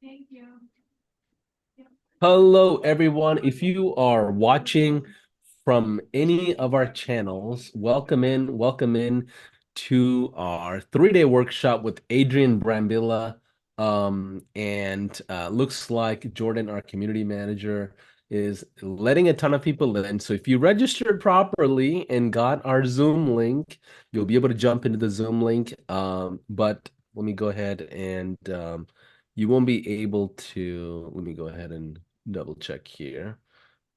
Thank you. Hello, everyone. If you are watching from any of our channels, welcome in to our 3-day workshop with Adrian Brambila. And looks like Jordan, our community manager, is letting a ton of people in. So if you registered properly and got our Zoom link, you'll be able to jump into the Zoom link. But let me go ahead and you won't be able to. Let me go ahead and double check here.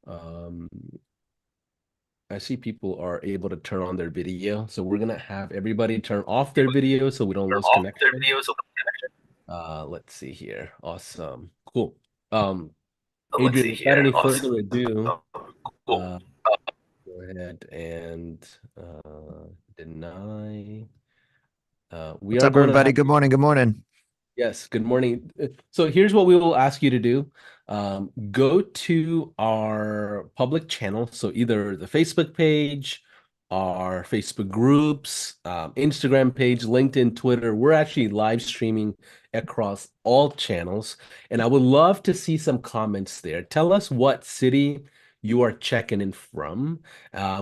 Um, I see people are able to turn on their video, so we're gonna have everybody turn off their video so we don't They're lose off their connection. videos. Let's see here. Awesome. Cool. Let's Adrian, see without here. any Awesome. further ado, Cool. uh, go ahead and deny. We What's are up, going to everybody? have. Good morning. Good morning. Yes, good morning. So here's what we will ask you to do. Go to our public channel, so either the Facebook page, our Facebook groups, Instagram page, LinkedIn, Twitter. We're actually live streaming across all channels, and I would love to see some comments there. Tell us what city you are checking in from.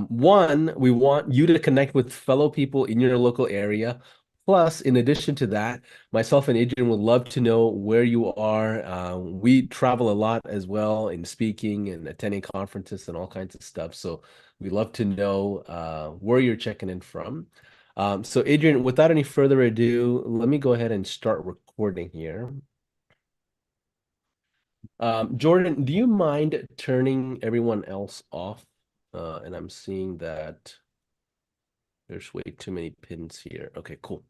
One, we want you to connect with fellow people in your local area. Plus, in addition to that, myself and Adrian would love to know where you are. We travel a lot as well in speaking and attending conferences and all kinds of stuff. So we'd love to know where you're checking in from. So Adrian, without any further ado, let me go ahead and start recording here. Jordan, do you mind turning everyone else off? And I'm seeing that there's way too many pins here. Okay, cool.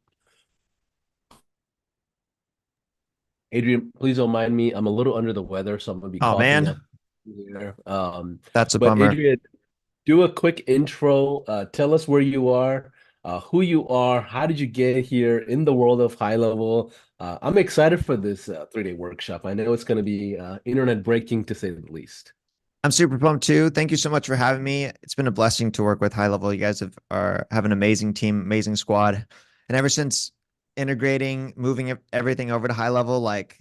Adrian, please don't mind me. I'm a little under the weather, so I'm gonna be Oh coughing man, up here. that's a But bummer. Adrian, do a quick intro. Tell us where you are, who you are, how did you get here in the world of high level. I'm excited for this 3-day workshop. I know it's going to be internet breaking to say the least. I'm super pumped too. Thank you so much for having me. It's been a blessing to work with HighLevel. You guys have an amazing team, amazing squad, and ever since integrating, moving everything over to HighLevel, like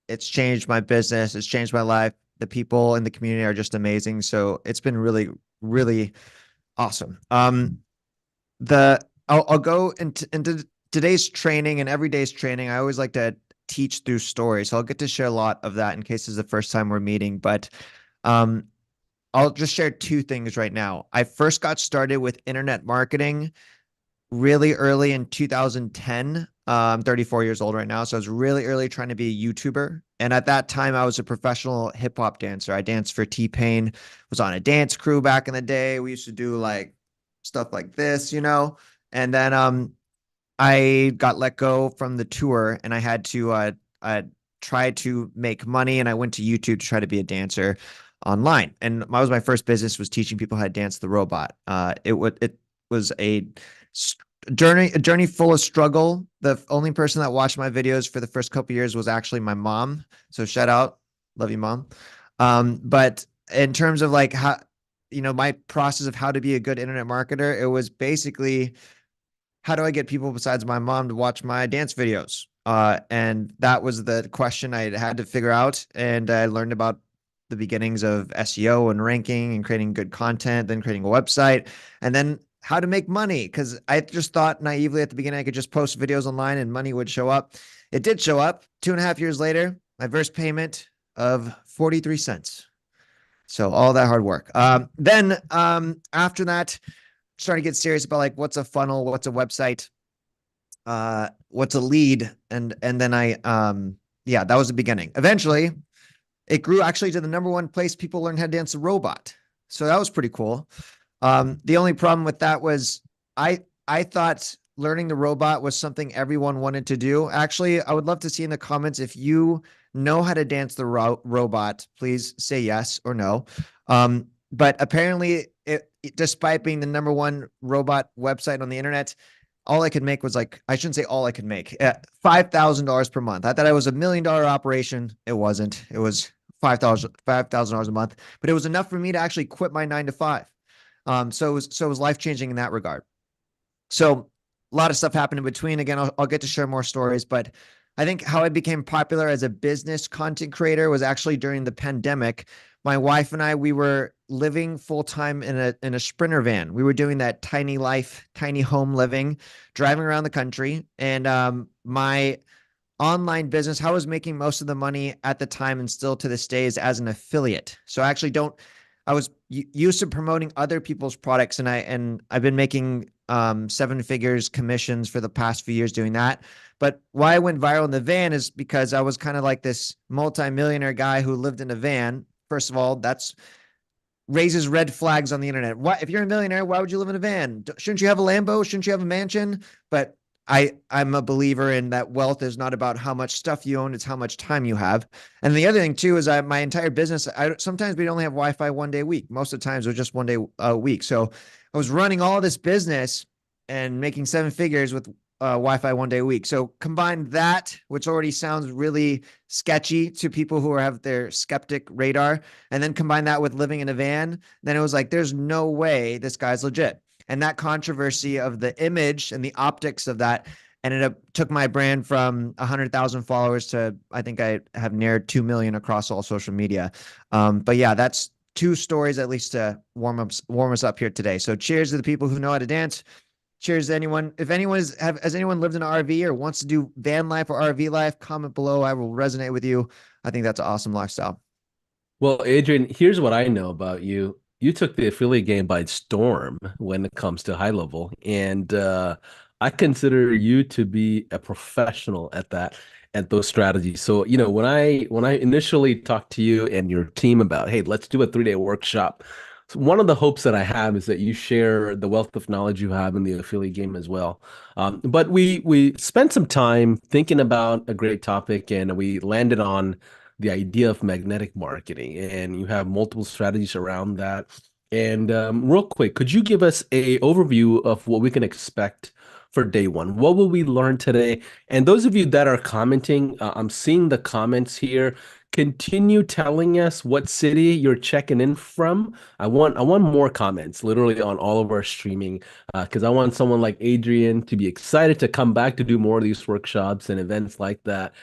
it's changed my business. It's changed my life. The people in the community are just amazing. So it's been really, really awesome. The I'll go into today's training and every day's training. I always like to teach through stories, so I'll get to share a lot of that in case it's the first time we're meeting. But um, I'll just share two things right now. I first got started with internet marketing really early in 2010. I'm 34 years old right now, so I was really early trying to be a YouTuber. And at that time, I was a professional hip hop dancer. I danced for T-Pain, was on a dance crew back in the day. We used to do like stuff like this, you know. And then I got let go from the tour, and I had to try to make money. And I went to YouTube to try to be a dancer online. And that was my first business, was teaching people how to dance the robot. It was a journey full of struggle. The only person that watched my videos for the first couple of years was actually my mom. So shout out, love you, mom. But in terms of like how, my process of how to be a good internet marketer, it was basically, how do I get people besides my mom to watch my dance videos? And that was the question I had to figure out. And I learned about the beginnings of SEO and ranking and creating good content, then creating a website, and then how to make money. Because I just thought naively at the beginning I could just post videos online and money would show up. It did show up. 2.5 years later, my first payment of 43 cents. So all that hard work. Then after that, starting to get serious about like what's a funnel, what's a website, what's a lead, and then yeah, that was the beginning. Eventually, it grew actually to the number one place people learn how to dance a robot. So that was pretty cool. The only problem with that was I thought learning the robot was something everyone wanted to do. Actually, I would love to see in the comments if you know how to dance the robot. Please say yes or no. But apparently, despite being the number one robot website on the internet, all I could make was like, I shouldn't say all I could make, $5,000 per month. I thought it was $1 million operation. It wasn't. It was $5,000 a month, but it was enough for me to actually quit my 9 to 5. So it was life changing in that regard. So lot of stuff happened in between. Again, I'll get to share more stories, but I think how I became popular as a business content creator was actually during the pandemic. My wife and I, we were living full time in a Sprinter van. We were doing that tiny life, tiny home living, driving around the country. And my online business, how I was making most of the money at the time and still to this day is as an affiliate. So I actually don't, I was used to promoting other people's products, and I've been making 7 figures commissions for the past few years doing that. But why I went viral in the van is because I was kind of like this multimillionaire guy who lived in a van. First of all, that's raises red flags on the internet. Why, if you're a millionaire, why would you live in a van? Shouldn't you have a Lambo? Shouldn't you have a mansion? But I'm a believer in that wealth is not about how much stuff you own, it's how much time you have. And the other thing too is my entire business, sometimes we only have Wi-Fi one day a week. Most of the times it was just one day a week. So I was running all this business and making 7 figures with Wi-Fi one day a week. So combine that, which already sounds really sketchy to people who have their skeptic radar, and then combine that with living in a van, then it was like, there's no way this guy's legit. And that controversy of the image and the optics of that took my brand from 100,000 followers to, I think I have near 2 million across all social media. But yeah, that's 2 stories at least to warm us up here today. So cheers to the people who know how to dance. Cheers to anyone. If anyone has anyone lived in an RV or wants to do van life or RV life, comment below. I will resonate with you. I think that's an awesome lifestyle. Well, Adrian, here's what I know about you. You took the affiliate game by storm when it comes to HighLevel, and I consider you to be a professional at that, at those strategies. So, when I initially talked to you and your team about, hey, let's do a 3-day workshop. So one of the hopes that I have is that you share the wealth of knowledge you have in the affiliate game as well. But we spent some time thinking about a great topic, and we landed on the idea of magnetic marketing, and you have multiple strategies around that. And real quick, could you give us a overview of what we can expect for day one? What will we learn today? And those of you that are commenting, I'm seeing the comments here. Continue telling us what city you're checking in from. I want more comments, literally on all of our streaming, because I want someone like Adrian to be excited to come back to do more of these workshops and events like that.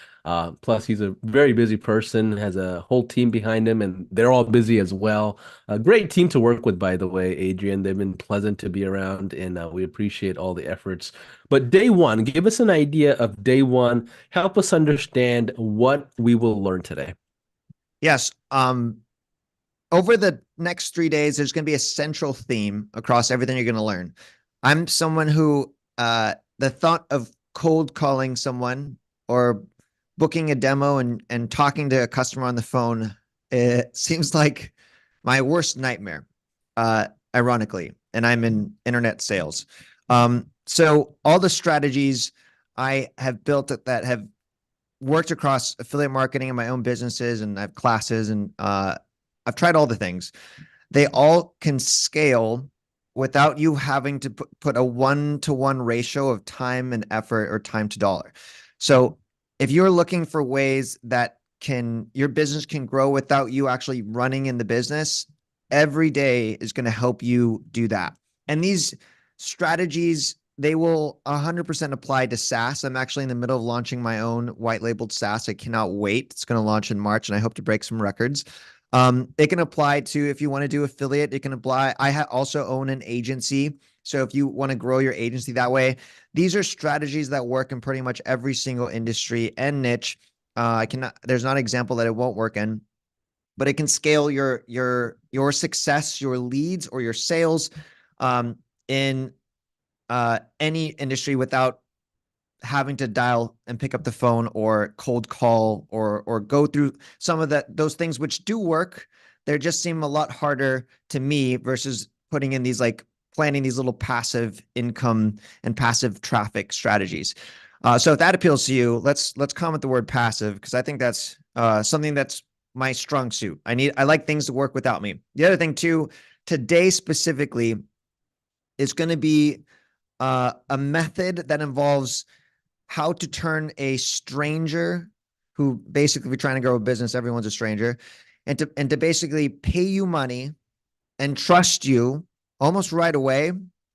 Plus, he's a very busy person, has a whole team behind him, and they're all busy as well. A great team to work with, by the way, Adrian. They've been pleasant to be around, and we appreciate all the efforts. But day one, give us an idea of day one. Help us understand what we will learn today. Yes. Over the next 3 days, there's going to be a central theme across everything you're going to learn. I'm someone who, the thought of cold calling someone or booking a demo and talking to a customer on the phone, it seems like my worst nightmare, ironically, and I'm in internet sales. So all the strategies I have built that have worked across affiliate marketing and my own businesses, and I have classes, and I've tried all the things. They all can scale without you having to put a 1-to-1 ratio of time and effort or time to dollar. So if you're looking for ways that your business can grow without you actually running in the business, every day is going to help you do that. And these strategies, they will 100% apply to SaaS. I'm actually in the middle of launching my own white labeled SaaS. I cannot wait. It's going to launch in March, and I hope to break some records. It can apply to, if you want to do affiliate, it can apply. I also own an agency. So if you want to grow your agency that way, these are strategies that work in pretty much every single industry and niche. There's not an example that it won't work in, but it can scale your success, your leads, or your sales in any industry without having to dial and pick up the phone or cold call or go through some of those things which do work. They just seem a lot harder to me versus putting in these, like, planning these little passive income and passive traffic strategies. So if that appeals to you, let's comment the word passive, because I think that's something that's my strong suit. I like things to work without me. The other thing too, today specifically, is going to be a method that involves how to turn a stranger who basically, if you're trying to grow a business, everyone's a stranger, and to basically pay you money and trust you almost right away,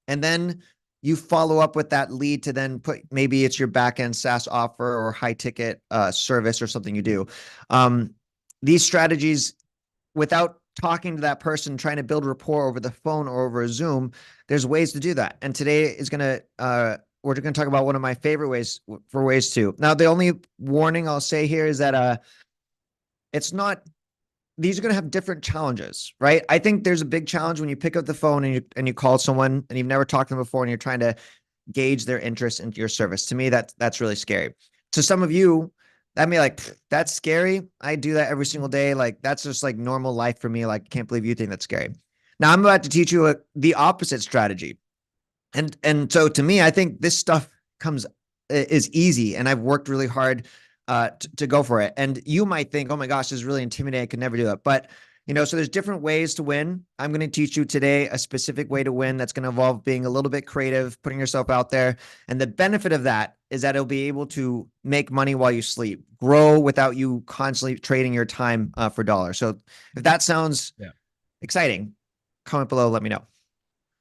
and then you follow up with that lead to then put, maybe it's your backend SaaS offer or high ticket service or something you do. These strategies, without talking to that person, trying to build rapport over the phone or over a Zoom, there's ways to do that. And today is going to, we're going to talk about one of my favorite ways to. Now, the only warning I'll say here is that it's not, these are going to have different challenges, right? I think there's a big challenge when you pick up the phone and you call someone and you've never talked to them before and you're trying to gauge their interest into your service. To me, that's really scary. To some of you, that may like, that's scary. I do that every single day. Like, that's just like normal life for me. Like, can't believe you think that's scary. Now I'm about to teach you the opposite strategy. And so to me, I think this stuff is easy, and I've worked really hard to go for it. And you might think, oh my gosh, this is really intimidating. I could never do it. But so there's different ways to win. I'm going to teach you today a specific way to win that's going to involve being a little bit creative, putting yourself out there. And the benefit of that is that it'll be able to make money while you sleep, grow without you constantly trading your time for dollars. So if that sounds exciting, comment below, let me know.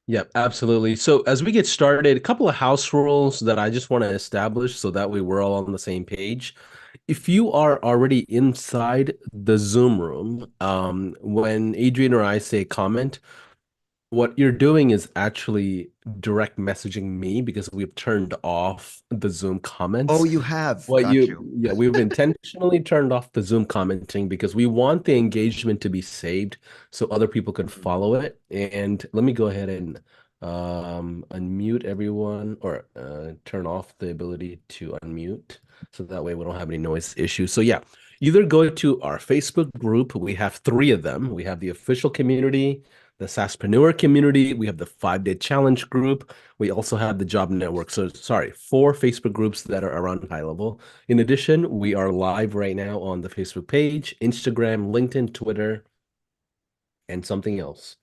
Yep, absolutely. So as we get started, a couple of house rules that I just want to establish so that way we're all on the same page. If you are already inside the Zoom room, when Adrian or I say comment, what you're doing is actually direct messaging me because we've turned off the Zoom comments. Oh, you have. What Got you. Yeah, we've intentionally turned off the Zoom commenting because we want the engagement to be saved so other people can follow it. And let me go ahead and unmute everyone, or turn off the ability to unmute so that way we don't have any noise issues. So yeah, either go to our Facebook group. We have 3 of them. We have the official community, the SaaSpreneur community, we have the 5-day challenge group. We also have the job network. So sorry, 4 Facebook groups that are around HighLevel. In addition, we are live right now on the Facebook page, Instagram, LinkedIn, Twitter, and something else.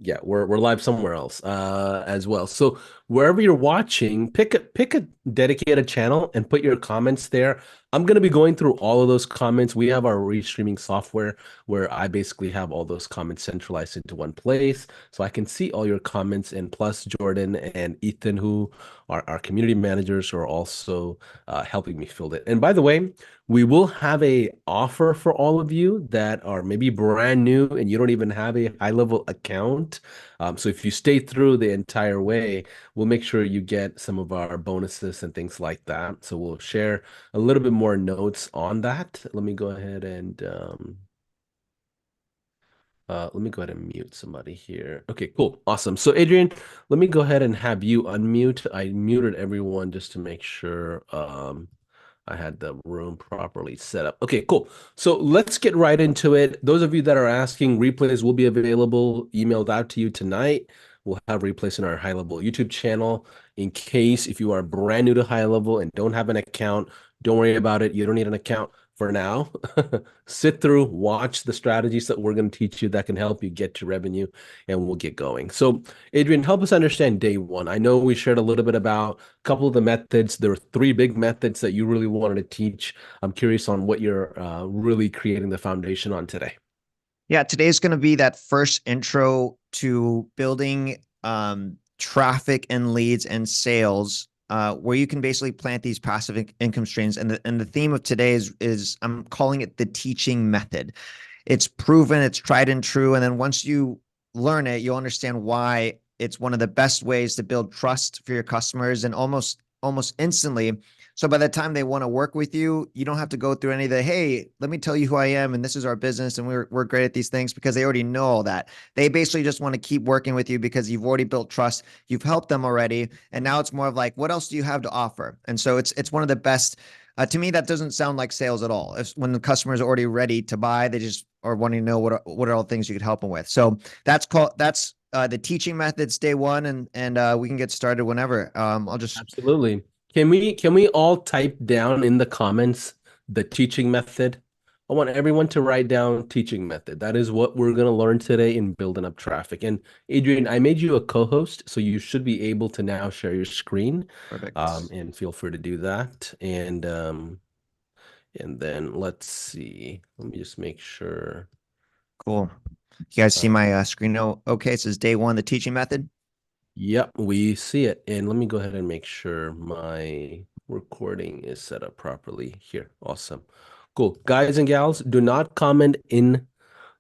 Yeah, we're live somewhere else as well. So wherever you're watching, pick a dedicated channel and put your comments there. I'm going to be going through all of those comments. We have our restreaming software where I basically have all those comments centralized into one place, so I can see all your comments. And plus, Jordan and Ethan, who are our community managers, are also helping me fill it. And by the way, we will have a offer for all of you that are maybe brand new and you don't even have a HighLevel account. So if you stay through the entire way, we'll make sure you get some of our bonuses and things like that. So we'll share a little bit more notes on that. Let me go ahead and mute somebody here. Okay, cool. Awesome. So Adrian, let me go ahead and have you unmute. I muted everyone just to make sure I had the room properly set up. Okay, cool. So let's get right into it. Those of you that are asking, replays will be available, emailed out to you tonight. We'll have replays in our HighLevel YouTube channel. In case if you are brand new to HighLevel and don't have an account, don't worry about it. You don't need an account for now. Sit through, watch the strategies that we're going to teach you that can help you get to revenue, and we'll get going. So Adrian, help us understand day 1. I know we shared a little bit about a couple of the methods. There were 3 big methods that you really wanted to teach. I'm curious on what you're really creating the foundation on today. Yeah, today's going to be that first intro to building traffic and leads and sales, where you can basically plant these passive income streams. And the theme of today is I'm calling it the teaching method. It's proven, it's tried and true. And then once you learn it, you'll understand why it's one of the best ways to build trust for your customers, and almost instantly. So by the time they want to work with you, you don't have to go through any of the, hey, let me tell you who I am, and this is our business, and we're great at these things, because they already know all that. They basically just want to keep working with you because you've already built trust, you've helped them already, and now it's more of like, what else do you have to offer? And so it's one of the best. To me, that doesn't sound like sales at all. When the customer is already ready to buy, they just are wanting to know what are all the things you could help them with. So that's the teaching methods, day 1, and we can get started whenever. I'll just Absolutely. Can we all type down in the comments the teaching method? I want everyone to write down teaching method. That is what we're going to learn today in building up traffic. And Adrian, I made you a co-host, so you should be able to now share your screen. Perfect. And feel free to do that. And then let's see. Let me just make sure. Cool. You guys see my screen? Oh, okay. It says day 1, the teaching method. Yep, we see it. And let me go ahead and make sure my recording is set up properly here. Awesome. Cool. Guys and gals, do not comment in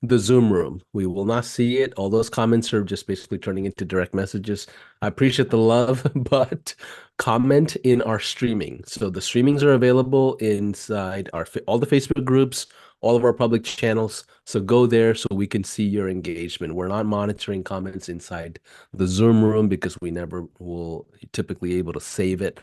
the Zoom room. We will not see it. All those comments are just basically turning into direct messages. I appreciate the love, but comment in our streaming. So the streamings are available inside all the Facebook groups, all of our public channels. So go there so we can see your engagement. We're not monitoring comments inside the Zoom room because we never will typically able to save it.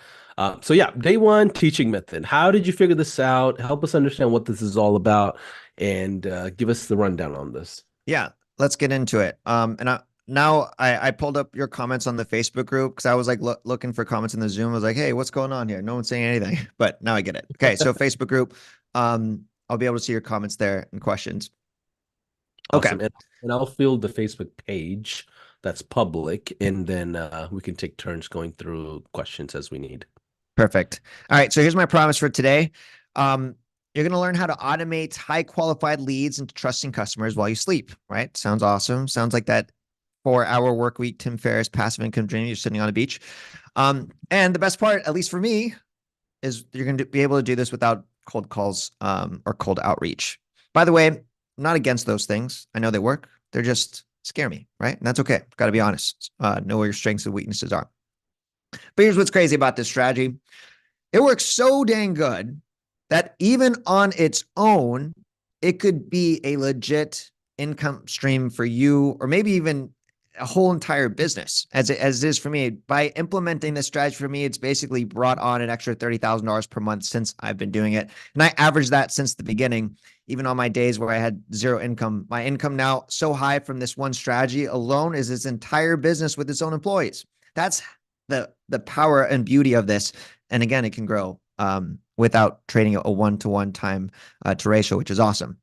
So yeah, day one teaching method. How did you figure this out? Help us understand what this is all about and give us the rundown on this. Yeah, let's get into it. Now I pulled up your comments on the Facebook group because I was like looking for comments in the Zoom. I was like, hey, what's going on here? No one's saying anything, but now I get it. Okay, so Facebook group, I'll be able to see your comments there and questions. Okay. Awesome. And I'll field the Facebook page that's public, and then we can take turns going through questions as we need. Perfect. All right, so here's my promise for today. You're going to learn how to automate high qualified leads into trusting customers while you sleep, right? Sounds awesome. Sounds like that 4-hour work week, Tim Ferriss passive income dream. You're sitting on a beach. And the best part, at least for me, is you're going to be able to do this without cold calls or cold outreach. By the way, I'm not against those things. I know they work. They're just scare me, right? And that's okay. Got to be honest. Know where your strengths and weaknesses are. But here's what's crazy about this strategy. It works so dang good that even on its own, it could be a legit income stream for you, or maybe even a whole entire business as it is for me. By implementing this strategy for me, it's basically brought on an extra $30,000 per month since I've been doing it. And I averaged that since the beginning, even on my days where I had zero income. My income now so high from this one strategy alone is its entire business with its own employees. That's the power and beauty of this. And again, it can grow without trading a one-to-one time to ratio, which is awesome.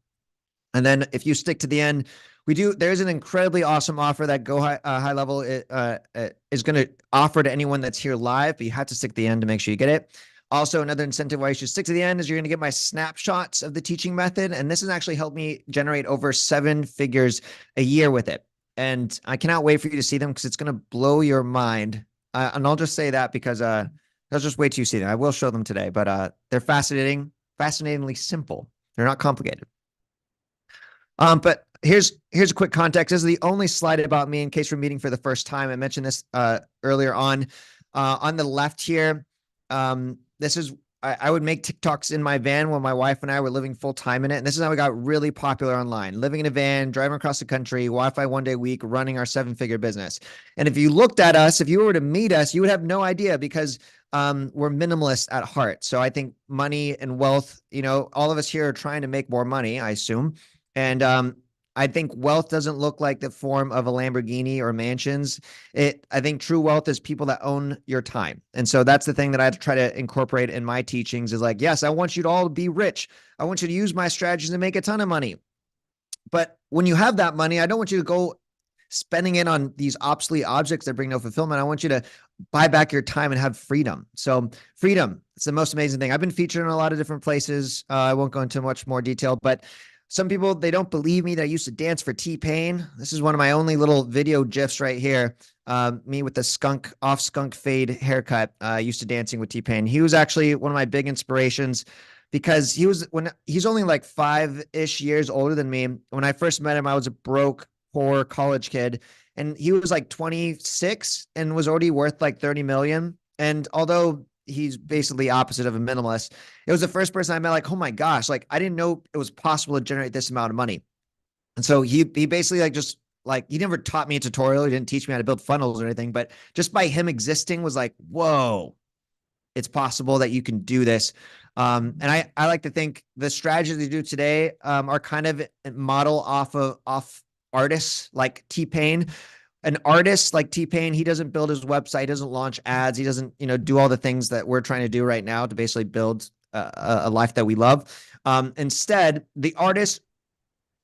And then if you stick to the end, there's an incredibly awesome offer that HighLevel is going to offer to anyone that's here live, but you have to stick to the end to make sure you get it. Also, another incentive why you should stick to the end is you're going to get my snapshots of the teaching method. And this has actually helped me generate over 7 figures a year with it. And I cannot wait for you to see them because it's going to blow your mind. And I'll just say that because I'll just wait till you see them. I will show them today, but they're fascinatingly simple. They're not complicated. But here's a quick context. This is the only slide about me in case we're meeting for the first time. I mentioned this earlier on. On the left here, this is I would make TikToks in my van when my wife and I were living full time in it. And this is how we got really popular online, living in a van, driving across the country, Wi-Fi one day a week, running our 7-figure business. And if you looked at us, if you were to meet us, you would have no idea because we're minimalist at heart. So I think money and wealth, all of us here are trying to make more money, I assume. And I think wealth doesn't look like the form of a Lamborghini or mansions. I think true wealth is people that own your time. And so that's the thing that I try to incorporate in my teachings is like, yes, I want you to all be rich. I want you to use my strategies to make a ton of money. But when you have that money, I don't want you to go spending it on these obsolete objects that bring no fulfillment. I want you to buy back your time and have freedom. So freedom, it's the most amazing thing. I've been featured in a lot of different places. I won't go into much more detail, but some people, they don't believe me that I used to dance for T-Pain. This is one of my only little video GIFs right here. Me with the skunk fade haircut, used to dancing with T-Pain. He was actually one of my big inspirations because he's only like 5-ish years older than me. When I first met him, I was a broke, poor college kid, and he was like 26 and was already worth like 30 million. And although he's basically opposite of a minimalist, it was the first person I met, like, oh my gosh, like I didn't know it was possible to generate this amount of money. And so he basically he never taught me a tutorial. He didn't teach me how to build funnels or anything, but just by him existing was like, whoa, it's possible that you can do this. And I like to think the strategies they do today are kind of model off artists like T-Pain. An artist like T-Pain, he doesn't build his website, he doesn't launch ads, he doesn't, do all the things that we're trying to do right now to basically build a life that we love. Instead, the artist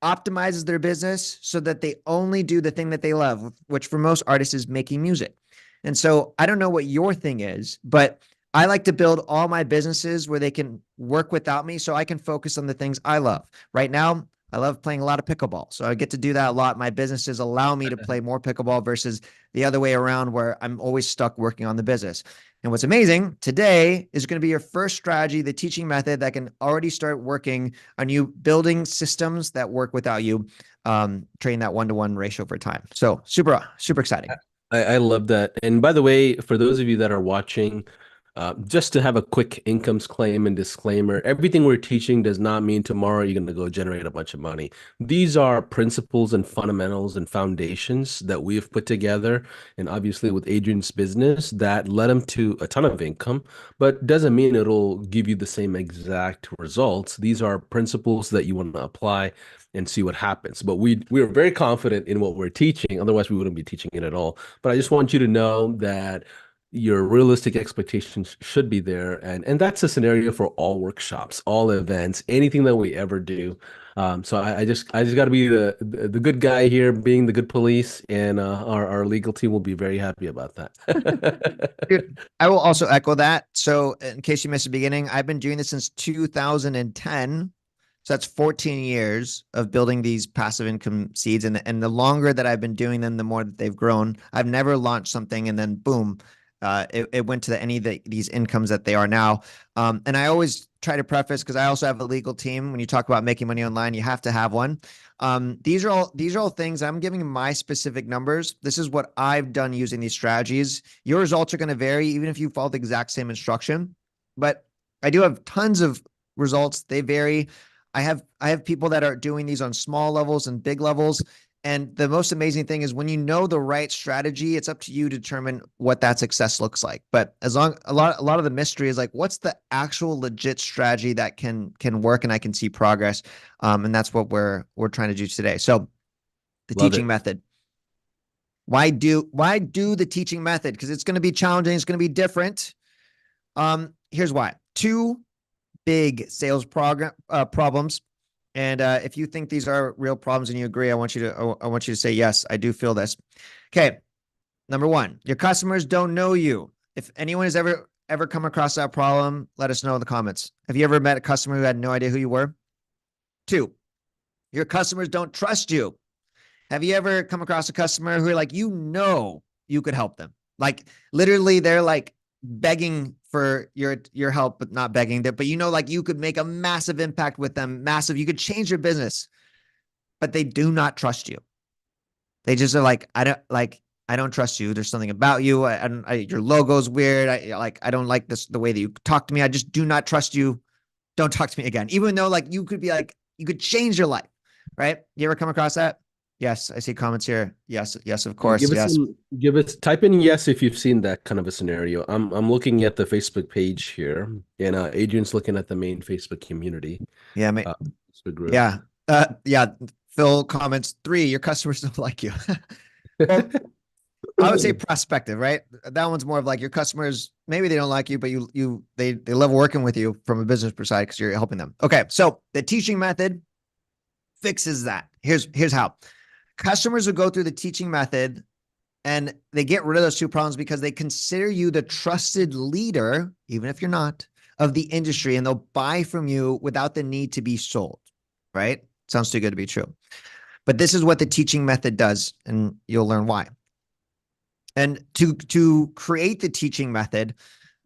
optimizes their business so that they only do the thing that they love, which for most artists is making music. And so I don't know what your thing is, but I like to build all my businesses where they can work without me so I can focus on the things I love. Right now, I love playing a lot of pickleball. So I get to do that a lot. My businesses allow me to play more pickleball versus the other way around where I'm always stuck working on the business. And what's amazing today is going to be your first strategy, the teaching method that can already start working on you building systems that work without you train that 1-to-1 ratio over time. So super, super exciting. I love that. And by the way, for those of you that are watching, just to have a quick incomes claim and disclaimer, everything we're teaching does not mean tomorrow you're going to go generate a bunch of money. These are principles and fundamentals and foundations that we've put together, and obviously with Adrian's business that led him to a ton of income, but doesn't mean it'll give you the same exact results. These are principles that you want to apply and see what happens. But we are very confident in what we're teaching. Otherwise, we wouldn't be teaching it at all. But I just want you to know that your realistic expectations should be there, and that's a scenario for all workshops, all events, anything that we ever do. So I just got to be the good guy here, being the good police, and our legal team will be very happy about that. Dude, I will also echo that. So in case you missed the beginning, I've been doing this since 2010. So that's 14 years of building these passive income seeds. And the longer that I've been doing them, the more that they've grown. I've never launched something and then boom, it went to any of these incomes that they are now. And I always try to preface, because I also have a legal team. When you talk about making money online, you have to have one. These are all things I'm giving my specific numbers. This is what I've done using these strategies. Your results are going to vary, even if you follow the exact same instruction. But I do have tons of results. They vary. I have people that are doing these on small levels and big levels. And the most amazing thing is when you know the right strategy, it's up to you to determine what that success looks like. But a lot of the mystery is like, what's the actual legit strategy that can work and I can see progress. And that's what we're trying to do today. So the teaching method. Why do the teaching method? Because it's going to be challenging. It's going to be different. Here's why. Two big sales problems. And if you think these are real problems and you agree, I want you to say, yes, I do feel this. Okay. Number one, your customers don't know you. If anyone has ever come across that problem, let us know in the comments. Have you ever met a customer who had no idea who you were? Two, your customers don't trust you. Have you ever come across a customer who are like, you could help them? Like literally they're like begging for your help, but not begging that, but like you could make a massive impact with them, you could change your business, but they do not trust you. They just are like, I don't trust you. There's something about you. Your logo's weird. I don't like the way that you talk to me. I just do not trust you. Don't talk to me again. Even though like you could be like, you could change your life, right? You ever come across that? Yes, I see comments here. Yes, of course. Type in yes if you've seen that kind of a scenario. I'm looking at the Facebook page here, and Adrian's looking at the main Facebook community. Yeah, Facebook group. Yeah. Phil comments 3. Your customers don't like you. Well, I would say prospective, right? That one's more of like your customers. Maybe they don't like you, but they love working with you from a business perspective because you're helping them. Okay, so the teaching method fixes that. Here's how. Customers will go through the teaching method and they get rid of those 2 problems because they consider you the trusted leader, even if you're not, of the industry, and they'll buy from you without the need to be sold, right? Sounds too good to be true. But this is what the teaching method does, and you'll learn why. And to create the teaching method,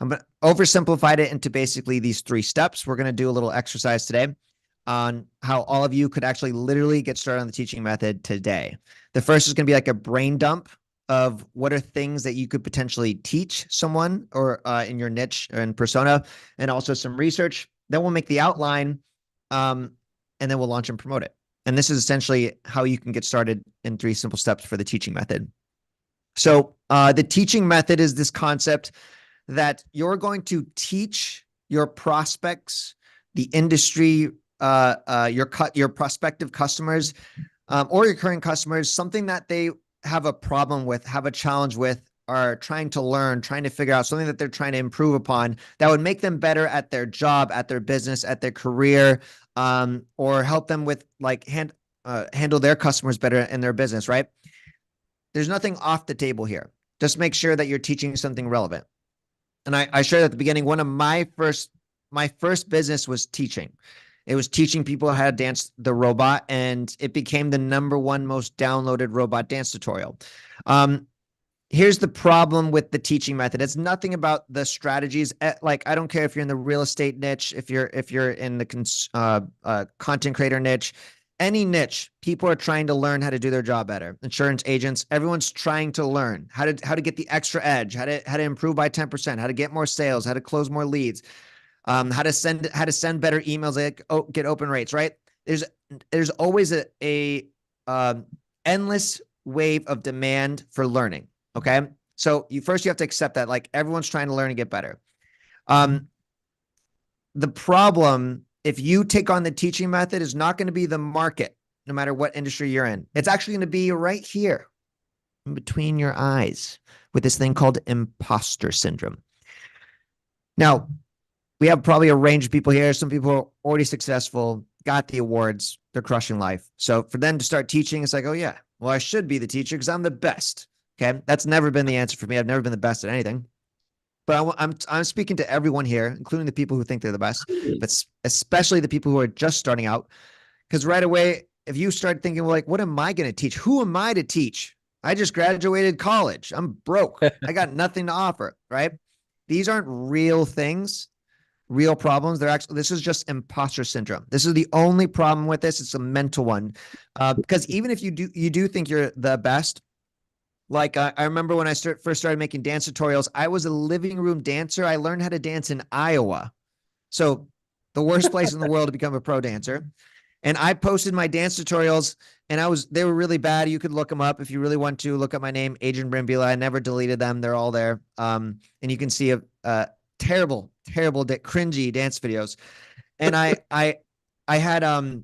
I'm going to oversimplify it into basically these 3 steps. We're going to do a little exercise today on how all of you could actually literally get started on the teaching method today. The first is going to be like a brain dump of what are things that you could potentially teach someone or in your niche and persona, and also some research. Then we'll make the outline, and then we'll launch and promote it. And this is essentially how you can get started in 3 simple steps for the teaching method. So the teaching method is this concept that you're going to teach your prospects, the industry, your prospective customers, or your current customers, something that they have a problem with, have a challenge with, are trying to learn, trying to figure out something that they're trying to improve upon that would make them better at their job, at their business, at their career, or help them with like handle their customers better in their business, right? There's nothing off the table here. Just make sure that you're teaching something relevant. And I shared at the beginning, one of my first business was teaching. It was teaching people how to dance the robot, and it became the #1 most downloaded robot dance tutorial. Here's the problem with the teaching method. It's nothing about the strategies. Like, I don't care if you're in the real estate niche, if you're in the content creator niche, any niche, people are trying to learn how to do their job better. Insurance agents, everyone's trying to learn how to get the extra edge, how to improve by 10%, how to get more sales, how to close more leads, how to send better emails, like, get open rates, right? There's always a endless wave of demand for learning. Okay. So you have to accept that, like, everyone's trying to learn and get better. The problem, if you take on the teaching method, is not going to be the market, no matter what industry you're in. It's actually going to be right here in between your eyes with this thing called imposter syndrome. Now, we have probably a range of people here. Some people are already successful, got the awards, they're crushing life. So for them to start teaching, it's like, oh yeah, well, I should be the teacher because I'm the best. Okay. That's never been the answer for me. I've never been the best at anything. But I'm speaking to everyone here, including the people who think they're the best, but especially the people who are just starting out. Because right away, if you start thinking, well, like, what am I going to teach? Who am I to teach? I just graduated college. I'm broke. I got nothing to offer, right? These aren't real things, real problems. This is just imposter syndrome. This is the only problem with this. It's a mental one. Because even if you do think you're the best, like, I remember when I first started making dance tutorials, I was a living room dancer. I learned how to dance in Iowa. So the worst place in the world to become a pro dancer. And I posted my dance tutorials, and they were really bad. You could look them up if you really want to. Look up my name, Adrian Brambila. I never deleted them. They're all there. And you can see a terrible, cringy dance videos. And I had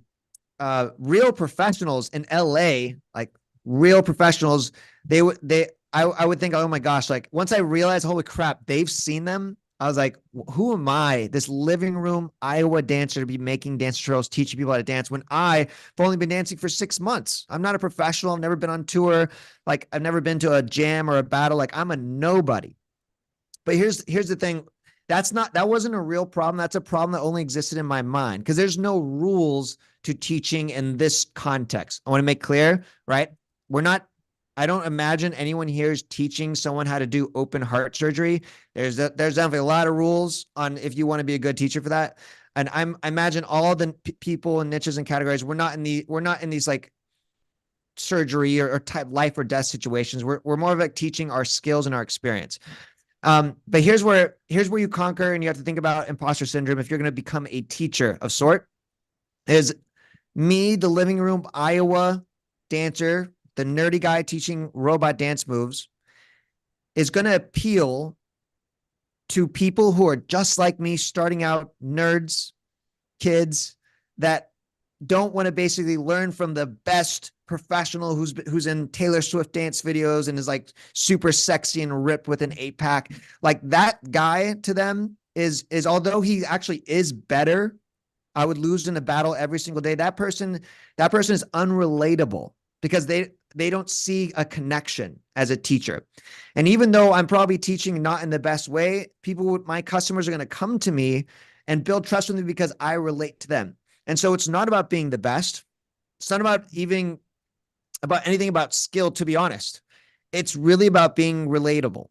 real professionals in LA, like real professionals. I would think, oh my gosh, like, once I realized, holy crap, they've seen them. I was like, who am I, this living room Iowa dancer, to be making dance tutorials, teaching people how to dance when I've only been dancing for 6 months? I'm not a professional. I've never been on tour. Like, I've never been to a jam or a battle. Like, I'm a nobody. But here's the thing. That wasn't a real problem. That's a problem that only existed in my mind, because there's no rules to teaching in this context. I want to make clear, right? I don't imagine anyone here is teaching someone how to do open heart surgery. There's definitely a lot of rules on if you want to be a good teacher for that. And I imagine all the people and niches and categories, we're not in these like surgery or type life or death situations. We're more of like teaching our skills and our experience. But here's where you conquer, and you have to think about imposter syndrome if you're going to become a teacher of sort. Is me, the living room Iowa dancer, the nerdy guy teaching robot dance moves, is going to appeal to people who are just like me, starting out, nerds, kids that don't want to basically learn from the best professional who's in Taylor Swift dance videos and is like super sexy and ripped with an 8-pack. Like, that guy to them is although he actually is better, I would lose in a battle every single day. That person is unrelatable because they don't see a connection as a teacher. And even though I'm probably teaching not in the best way, my customers are going to come to me and build trust with me because I relate to them. And so it's not about being the best. It's not about anything about skill, to be honest. It's really about being relatable.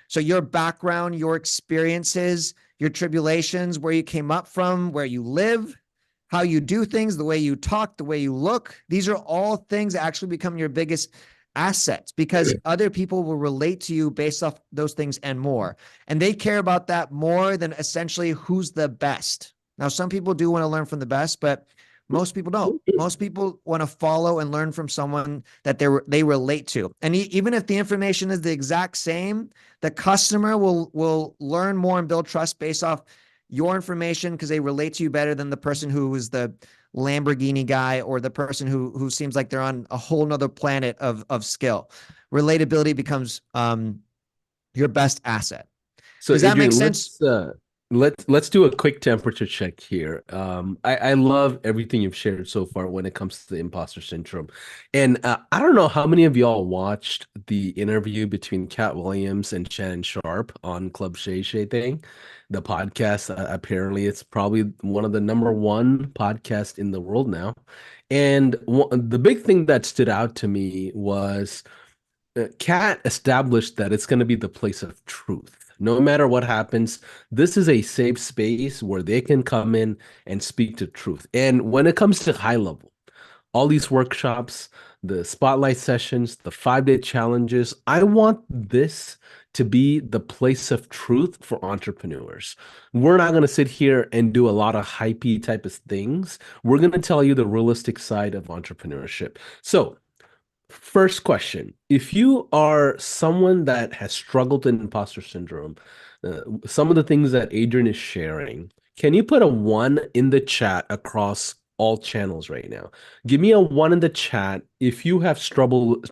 So your background, your experiences, your tribulations, where you came up from, where you live, how you do things, the way you talk, the way you look, these are all things that actually become your biggest assets, because other people will relate to you based off those things and more. And they care about that more than essentially who's the best. Now, some people do want to learn from the best, but most people don't. Most people want to follow and learn from someone that they relate to. And even if the information is the exact same, the customer will learn more and build trust based off your information because they relate to you better than the person who is the Lamborghini guy or the person who seems like they're on a whole nother planet of skill. Relatability becomes your best asset. So Does that Adrian, make sense? let's do a quick temperature check here. I love everything you've shared so far when it comes to the imposter syndrome. And I don't know how many of y'all watched the interview between Cat Williams and Shannon Sharp on Club Shay Shay thing, the podcast. Apparently, it's probably one of the number one podcasts in the world now. And the big thing that stood out to me was Cat established that it's going to be the place of truth. No matter what happens, this is a safe space where they can come in and speak to truth. And when it comes to HighLevel, all these workshops, the spotlight sessions, the 5-day challenges, I want this to be the place of truth for entrepreneurs. We're not going to sit here and do a lot of hypey type of things. We're going to tell you the realistic side of entrepreneurship. So, first question. If you are someone that has struggled in imposter syndrome, some of the things that Adrian is sharing, can you put a 1 in the chat across all channels right now? Give me a 1 in the chat if you have struggled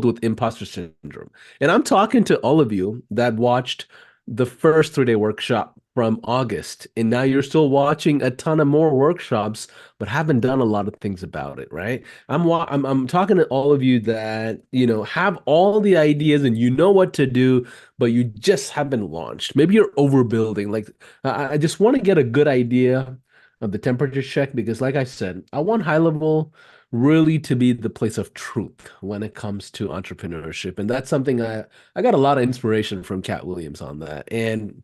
with imposter syndrome. And I'm talking to all of you that watched the first 3-day workshop from August, and now you're still watching a ton of more workshops, but haven't done a lot of things about it, right? I'm talking to all of you that, have all the ideas and you know what to do, but you just haven't launched. Maybe you're overbuilding. Like, I just want to get a good idea of the temperature check because, like I said, I want HighLevel really to be the place of truth when it comes to entrepreneurship. And that's something I got a lot of inspiration from Cat Williams on that. And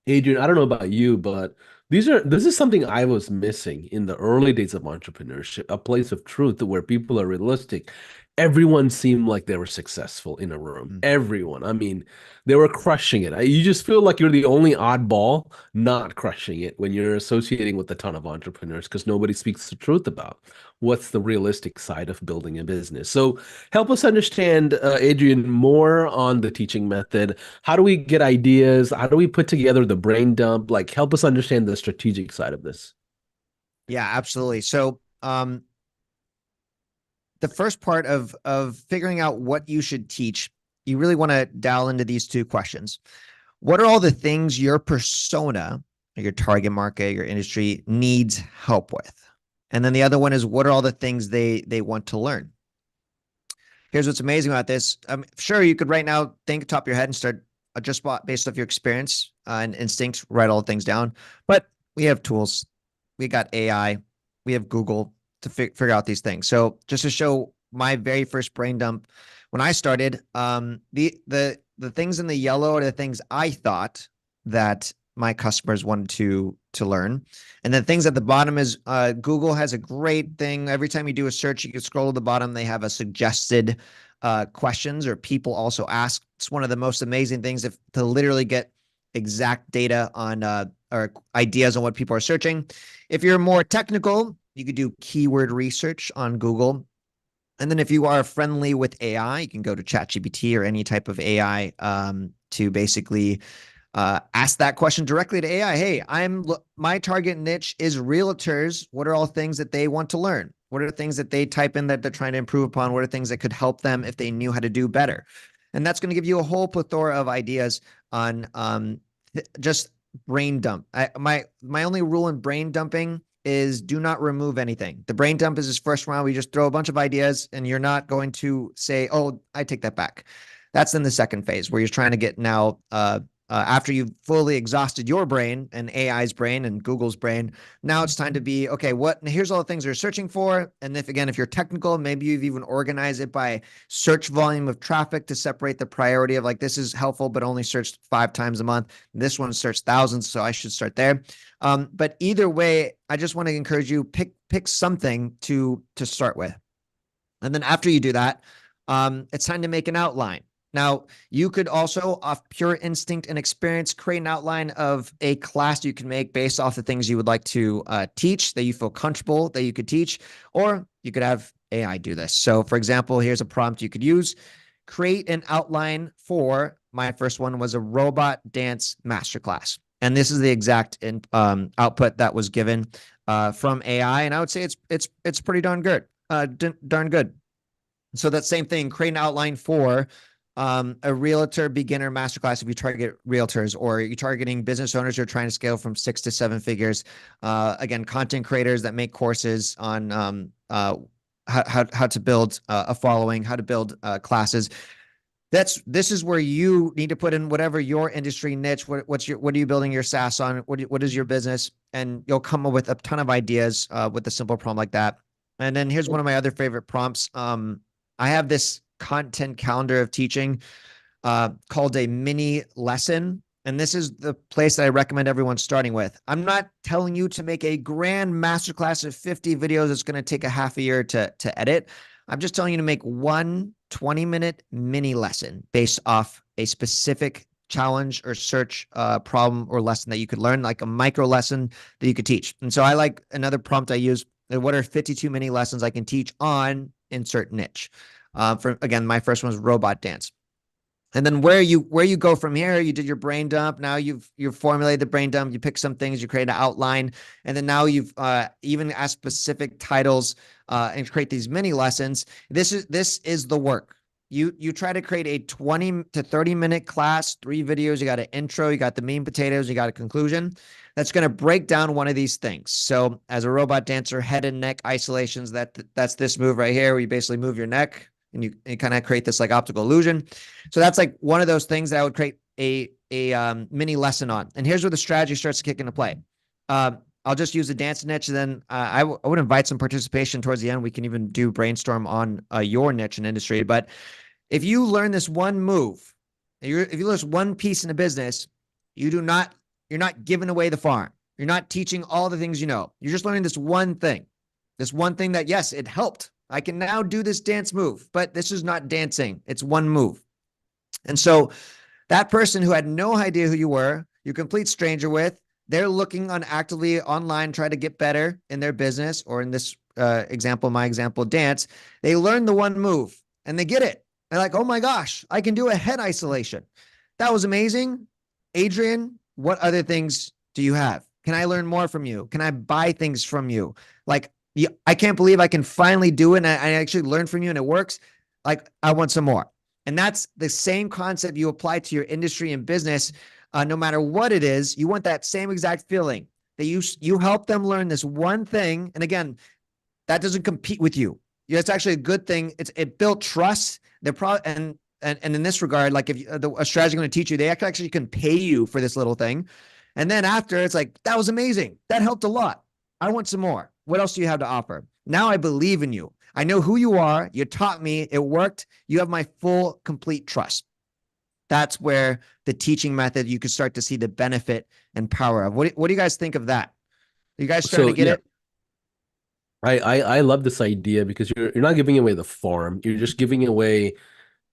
Adrian, I don't know about you, but this is something I was missing in the early days of entrepreneurship, a place of truth where people are realistic. Everyone seemed like they were successful in a room. Everyone. I mean, they were crushing it. You just feel like you're the only oddball not crushing it when you're associating with a ton of entrepreneurs because nobody speaks the truth about what's the realistic side of building a business. So help us understand, Adrian, more on the teaching method. How do we get ideas? How do we put together the brain dump? Like, help us understand the strategic side of this. Yeah, absolutely. So, the first part of figuring out what you should teach, you really want to dial into these 2 questions. What are all the things your persona, your target market, your industry needs help with? And then the other one is, what are all the things they want to learn? Here's what's amazing about this. I'm sure you could right now think top of your head and start just based off your experience and instincts, write all things down. But we have tools. We got AI. We have Google to figure out these things. So just to show my very first brain dump, when I started, the things in the yellow are the things I thought that my customers wanted to learn. And then things at the bottom is Google has a great thing. Every time you do a search, you can scroll to the bottom. They have a suggested questions or people also ask. It's one of the most amazing things to literally get exact data on or ideas on what people are searching. If you're more technical, you could do keyword research on Google. And then if you are friendly with AI, you can go to ChatGPT or any type of AI to basically ask that question directly to AI. Hey, my target niche is realtors. What are all things that they want to learn? What are the things that they type in that they're trying to improve upon? What are things that could help them if they knew how to do better? And that's going to give you a whole plethora of ideas on just brain dump. My only rule in brain dumping is do not remove anything. The brain dump is this first round. We just throw a bunch of ideas and you're not going to say, oh, I take that back. That's in the second phase where you're trying to get now after you've fully exhausted your brain and AI's brain and Google's brain, now it's time to be, okay, here's all the things you're searching for. And if you're technical, maybe you've even organized it by search volume of traffic to separate the priority of like, this is helpful, but only searched 5 times a month. This one searched thousands, so I should start there. But either way, I just want to encourage you, pick something to start with. And then after you do that, it's time to make an outline. Now, you could also, off pure instinct and experience, create an outline of a class you can make based off the things you would like to teach that you feel comfortable that you could teach, or you could have AI do this. So, for example, here's a prompt you could use. Create an outline for, my first one was a robot dance masterclass. And this is the exact output that was given from AI. And I would say it's pretty darn good. So that same thing, create an outline for a realtor beginner masterclass if you target realtors, or you're targeting business owners who are trying to scale from 6 to 7 figures. Again, content creators that make courses on how to build a following, how to build classes. This is where you need to put in whatever your industry niche. What are you building your SaaS on? What is your business? And you'll come up with a ton of ideas with a simple prompt like that. And then here's one of my other favorite prompts. I have this content calendar of teaching called a mini lesson. And this is the place that I recommend everyone starting with. I'm not telling you to make a grand masterclass of 50 videos that's going to take a half a year to edit. I'm just telling you to make one 20-minute mini lesson based off a specific challenge or search problem or lesson that you could learn, like a micro lesson that you could teach. And so I like another prompt I use. What are 52 mini lessons I can teach on insert niche? Again, my first one was robot dance. And then where you go from here, you did your brain dump. Now you've formulated the brain dump. You pick some things, you create an outline, and then now you've even asked specific titles and create these mini lessons. This is the work. You try to create a 20 to 30-minute class, 3 videos. You got an intro, you got the meat and potatoes, you got a conclusion. That's going to break down one of these things. So as a robot dancer, head and neck isolations, that's this move right here, where you basically move your neck and you kind of create this like optical illusion. So that's like one of those things that I would create a mini lesson on. And here's where the strategy starts to kick into play. I'll just use a dance niche, and then I would invite some participation towards the end. We can even do brainstorm on your niche and industry. But if you learn this one move, if you learn this one piece in a business, you're not giving away the farm. You're not teaching all the things you know. You're just learning this one thing that, yes, it helped. I can now do this dance move, but this is not dancing. It's one move. And so that person who had no idea who you were, you're a complete stranger with, they're looking on actively online, try to get better in their business, or in this my example, dance. They learn the one move and they get it. They're like, oh my gosh, I can do a head isolation. That was amazing. Adrian, what other things do you have? Can I learn more from you? Can I buy things from you? Like, I can't believe I can finally do it, and I actually learned from you and it works. Like, I want some more. And that's the same concept you apply to your industry and business. No matter what it is, you want that same exact feeling that you help them learn this one thing. And again, that doesn't compete with you. It's actually a good thing. It built trust. They're probably, and in this regard, like if a strategy going to teach you, they actually can pay you for this little thing. And then after, it's like, that was amazing. That helped a lot. I want some more. What else do you have to offer? Now I believe in you. I know who you are. You taught me. It worked. You have my full, complete trust. That's where the teaching method, you could start to see the benefit and power of. What do you guys think of that? Are you guys starting to get it? I love this idea because you're not giving away the farm. You're just giving away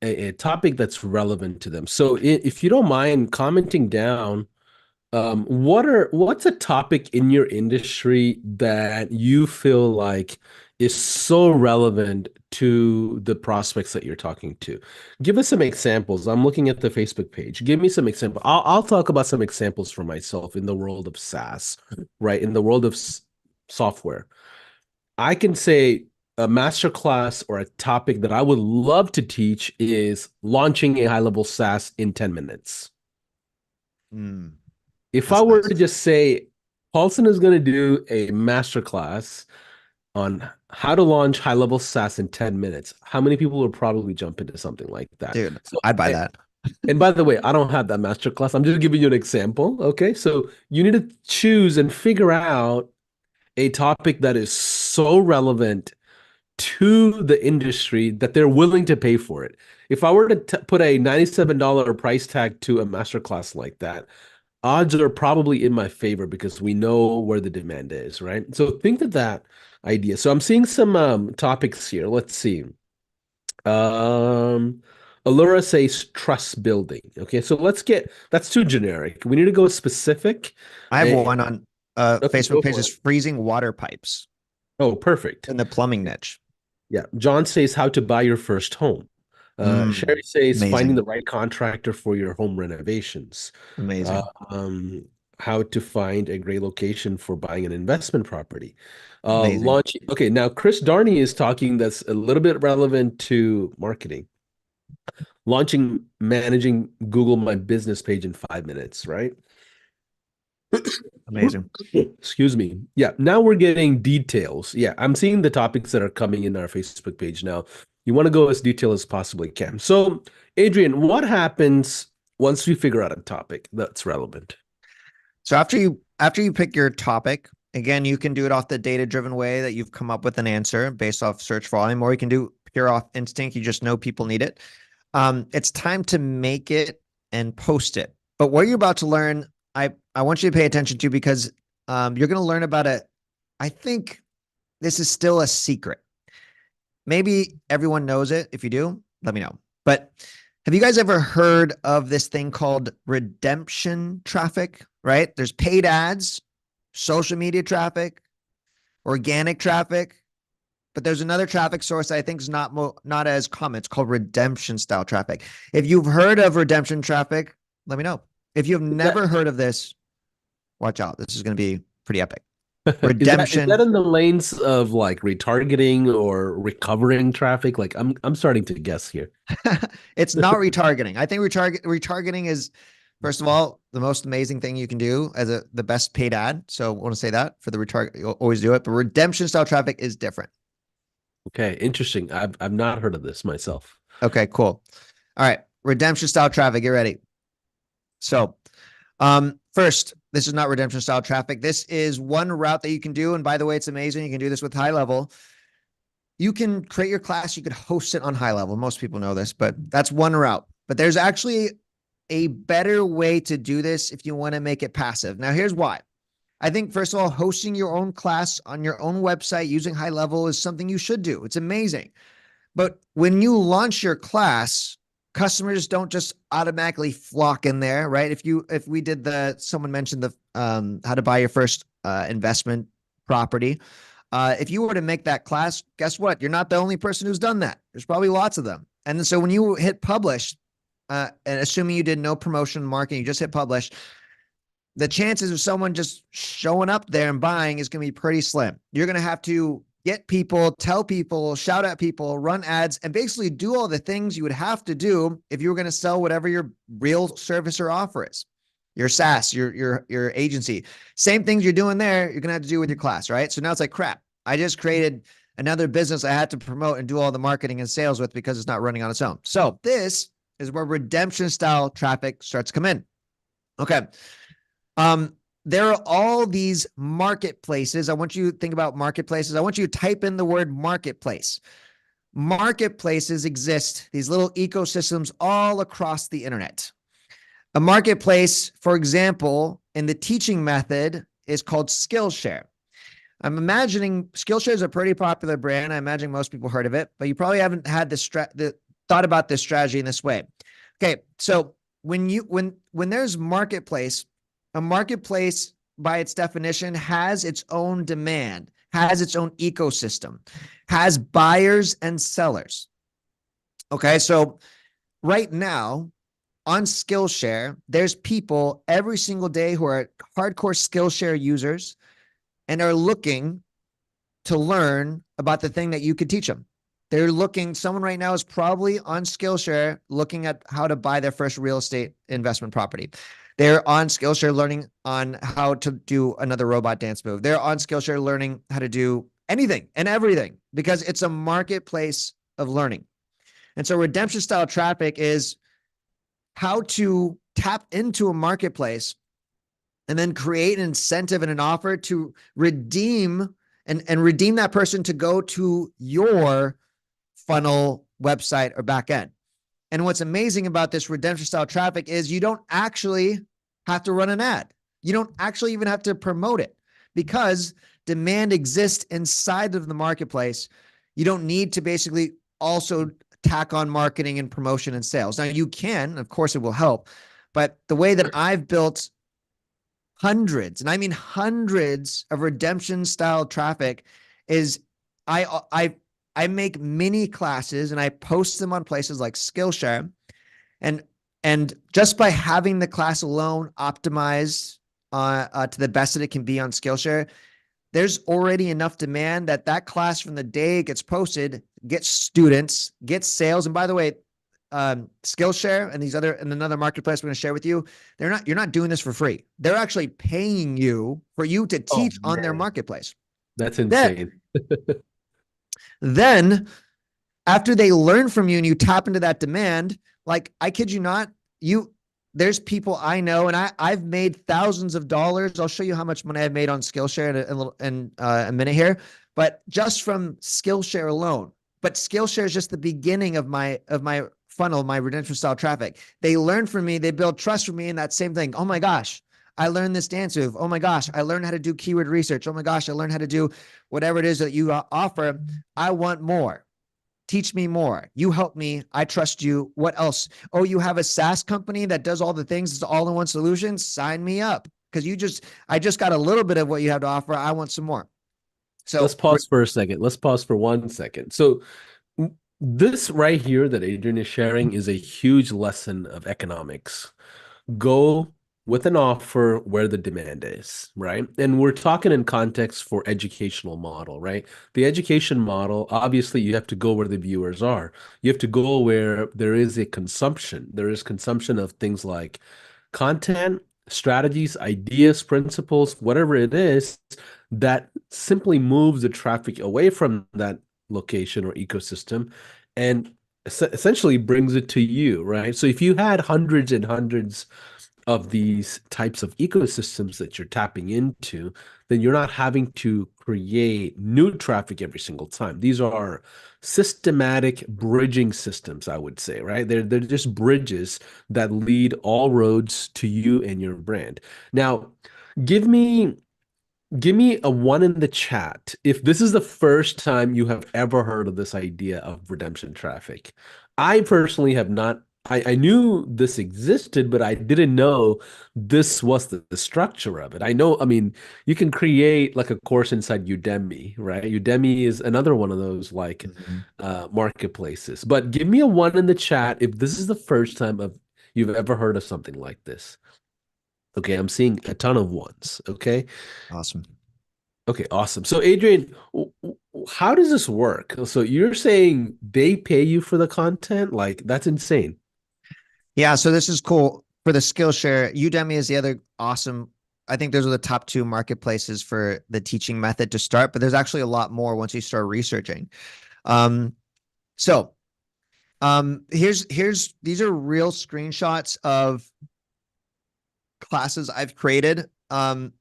a topic that's relevant to them. So if you don't mind commenting down, what's a topic in your industry that you feel like is so relevant to the prospects that you're talking to? Give us some examples. I'm looking at the Facebook page. Give me some examples. I'll talk about some examples for myself in the world of SaaS, right? In the world of software. I can say a masterclass or a topic that I would love to teach is launching a high-level SaaS in 10 minutes. If I were to just say, Paulson is going to do a masterclass on how to launch high-level SaaS in 10 minutes, how many people would probably jump into something like that? Dude, I'd buy that. And by the way, I don't have that masterclass. I'm just giving you an example. Okay. So you need to choose and figure out a topic that is so relevant to the industry that they're willing to pay for it. If I were to put a $97 price tag to a masterclass like that, odds are probably in my favor because we know where the demand is, right? So think of that idea. So I'm seeing some topics here. Let's see. Allura says trust building. Okay, so that's too generic. We need to go specific. I have one on Facebook page is freezing water pipes. Oh, perfect. In the plumbing niche. Yeah. John says how to buy your first home. Sherry says amazing. Finding the right contractor for your home renovations. Amazing. How to find a great location for buying an investment property. Launching. Okay, now Chris Darney is talking that's a little bit relevant to marketing. managing Google My Business page in 5 minutes, right? Amazing. Excuse me. Yeah, now we're getting details. Yeah, I'm seeing the topics that are coming in our Facebook page now. You want to go as detailed as possibly can. So, Adrian, what happens once we figure out a topic that's relevant? So after you pick your topic, again, you can do it off the data-driven way that you've come up with an answer based off search volume, or you can do pure off instinct. You just know people need it. It's time to make it and post it. But what you're about to learn, I want you to pay attention to, because you're going to learn about it. I think this is still a secret. Maybe everyone knows it. If you do, let me know. But have you guys ever heard of this thing called redemption traffic, right? There's paid ads, social media traffic, organic traffic, but there's another traffic source I think is not as common. It's called redemption style traffic. If you've heard of redemption traffic, let me know. If you've never heard of this, watch out. This is going to be pretty epic. Redemption. Is that in the lanes of like retargeting or recovering traffic? Like I'm starting to guess here. It's not retargeting. I think retargeting is, first of all, the most amazing thing you can do as the best paid ad. So I want to say that for the retarget, you'll always do it. But redemption style traffic is different. Okay, interesting. I've not heard of this myself. Okay, cool. All right, redemption style traffic. Get ready. So, first, this is not redemption style traffic. This is one route that you can do. And by the way, it's amazing. You can do this with HighLevel. You can create your class. You could host it on HighLevel. Most people know this, but that's one route. But there's actually a better way to do this if you want to make it passive. Now, here's why. I think, first of all, hosting your own class on your own website using HighLevel is something you should do. It's amazing. But when you launch your class, customers don't just automatically flock in there, right? If we did someone mentioned the how to buy your first investment property. If you were to make that class, guess what? You're not the only person who's done that. There's probably lots of them. And so when you hit publish, and assuming you did no promotion marketing, you just hit publish, the chances of someone just showing up there and buying is going to be pretty slim. You're going to have to get people, tell people, shout at people, run ads, and basically do all the things you would have to do if you were going to sell whatever your real service or offer is. Your SaaS, your agency. Same things you're doing there, you're going to have to do with your class, right? So now it's like, crap, I just created another business I had to promote and do all the marketing and sales with because it's not running on its own. So this is where redemption style traffic starts to come in. Okay. There are all these marketplaces. I want you to think about marketplaces. I want you to type in the word marketplace. Marketplaces exist, these little ecosystems all across the internet. A marketplace, for example, in the teaching method is called Skillshare. I'm imagining Skillshare is a pretty popular brand. I imagine most people heard of it, but you probably haven't had thought about this strategy in this way. Okay, so when there's marketplace, a marketplace by its definition has its own demand, has its own ecosystem, has buyers and sellers. Okay, so right now on Skillshare, there's people every single day who are hardcore Skillshare users and are looking to learn about the thing that you could teach them. Someone right now is probably on Skillshare looking at how to buy their first real estate investment property. They're on Skillshare learning on how to do another robot dance move. They're on Skillshare learning how to do anything and everything because it's a marketplace of learning. And so redemption style traffic is how to tap into a marketplace and then create an incentive and an offer to redeem and redeem that person to go to your funnel, website, or back end. And what's amazing about this redemption style traffic is you don't actually have to run an ad. You don't actually even have to promote it because demand exists inside of the marketplace. You don't need to basically also tack on marketing and promotion and sales. Now you can, of course it will help, but the way that I've built hundreds, and I mean hundreds of redemption style traffic is I make mini classes and I post them on places like Skillshare. And just by having the class alone optimized to the best that it can be on Skillshare, there's already enough demand that class from the day it gets posted, gets students, gets sales. And by the way, Skillshare and another marketplace we're going to share with you, you're not doing this for free. They're actually paying you for you to teach on their marketplace. That's insane. Then after they learn from you and you tap into that demand, like I kid you not, there's people I know, and I've made thousands of dollars. I'll show you how much money I've made on Skillshare in a minute here, but just from Skillshare alone. But Skillshare is just the beginning of my funnel, my redemption style traffic. They learn from me, they build trust from me, and that same thing. Oh my gosh, I learned this dance move. Oh my gosh, I learned how to do keyword research. Oh my gosh, I learned how to do whatever it is that you offer. I want more. Teach me more. You help me. I trust you. What else? Oh, you have a SaaS company that does all the things. It's all in one solution. Sign me up. Because I just got a little bit of what you have to offer. I want some more. So let's pause for a second. Let's pause for 1 second. So this right here that Adrian is sharing is a huge lesson of economics. Go with an offer where the demand is, right? And we're talking in context for educational model, right? The education model, obviously you have to go where the viewers are. You have to go where there is a consumption. There is consumption of things like content, strategies, ideas, principles, whatever it is that simply moves the traffic away from that location or ecosystem and essentially brings it to you, right? So if you had hundreds and hundreds of these types of ecosystems that you're tapping into, then you're not having to create new traffic every single time. These are systematic bridging systems, I would say, right? They're just bridges that lead all roads to you and your brand. Now, give me a 1 in the chat if this is the first time you have ever heard of this idea of redemption traffic. I personally have not. I knew this existed, but I didn't know this was the structure of it. I mean, you can create like a course inside Udemy, right? Udemy is another one of those like marketplaces. But give me a 1 in the chat if this is the first time you've ever heard of something like this. Okay, I'm seeing a ton of ones. Okay. Awesome. Okay, awesome. So Adrian, how does this work? So you're saying they pay you for the content? Like that's insane. Yeah, so this is cool for the Skillshare. Udemy is the other awesome. I think those are the top 2 marketplaces for the teaching method to start, but there's actually a lot more once you start researching. These are real screenshots of classes I've created. And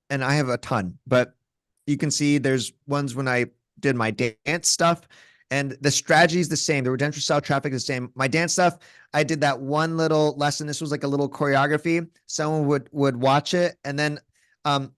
I have a ton, but you can see there's ones when I did my dance stuff, and the strategy is the same. The redemption style traffic is the same. My dance stuff, I did that one little lesson. This was like a little choreography. Someone would watch it. And then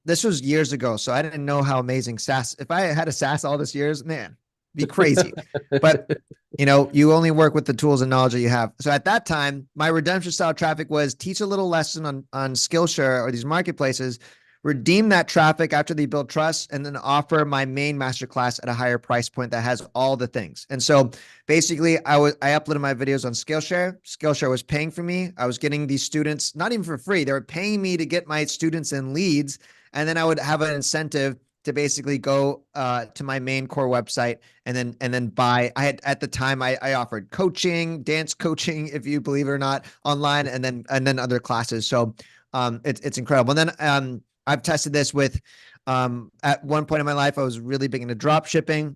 this was years ago, so I didn't know how amazing SaaS. If I had a SaaS all this years, man, be crazy. But you only work with the tools and knowledge that you have. So at that time, my redemption style traffic was teach a little lesson on Skillshare or these marketplaces, redeem that traffic after they build trust, and then offer my main masterclass at a higher price point that has all the things. And so basically I uploaded my videos on Skillshare. Skillshare was paying for me. I was getting these students, not even for free. They were paying me to get my students and leads. And then I would have an incentive to basically go to my main core website and then buy. I had at the time I offered coaching, dance coaching, if you believe it or not, online, and then other classes. So it's incredible. And then I've tested this with at one point in my life, I was really big into drop shipping.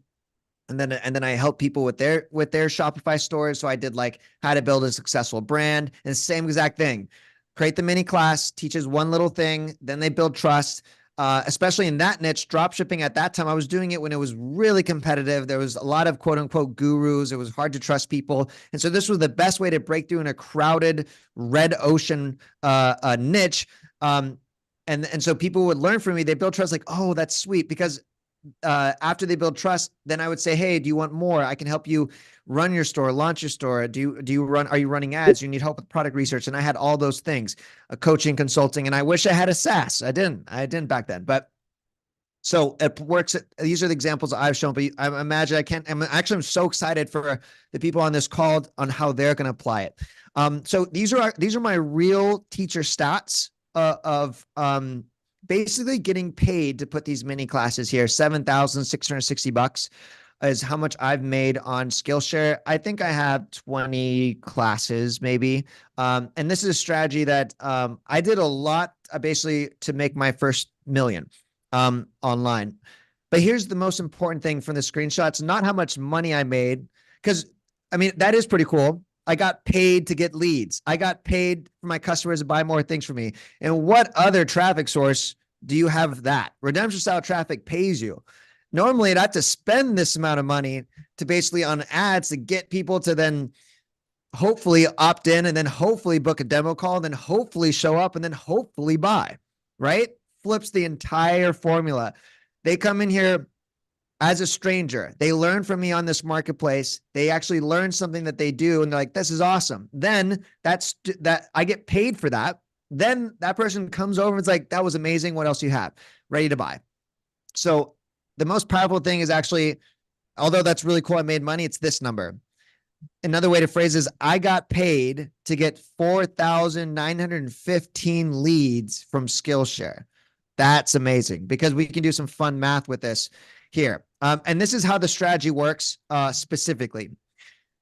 And then I help people with their Shopify stores. So I did like how to build a successful brand, and same exact thing. Create the mini class, teaches one little thing, then they build trust. Especially in that niche, drop shipping at that time, I was doing it when it was really competitive. There was a lot of quote unquote gurus. It was hard to trust people. And so this was the best way to break through in a crowded red ocean niche. And so people would learn from me. They build trust, like, oh, that's sweet. Because after they build trust, then I would say, hey, do you want more? I can help you run your store, launch your store. Are you running ads? You need help with product research. And I had all those things, coaching, consulting. And I wish I had a SaaS. I didn't back then, but so it works. These are the examples I've shown, but I imagine I'm so excited for the people on this call on how they're going to apply it. So these are my real teacher stats of basically getting paid to put these mini classes here, $7,660. is how much I've made on Skillshare. I think I have 20 classes maybe. And this is a strategy that I did a lot basically to make my first million online. But here's the most important thing from the screenshots, not how much money I made, because I mean, that is pretty cool. I got paid to get leads. I got paid for my customers to buy more things for me. And what other traffic source do you have that? Redemption style traffic pays you. Normally, I'd have to spend this amount of money to basically on ads to get people to then hopefully opt in and then hopefully book a demo call, and then hopefully show up and then hopefully buy, right? Flips the entire formula. They come in here as a stranger. They learn from me on this marketplace. They actually learn something that they do, and they're like, this is awesome. Then that I get paid for that. Then that person comes over and it's like, that was amazing. What else do you have? Ready to buy. So the most powerful thing is actually, although that's really cool, I made money, it's this number. Another way to phrase is I got paid to get 4,915 leads from Skillshare. That's amazing because we can do some fun math with this here. And this is how the strategy works specifically.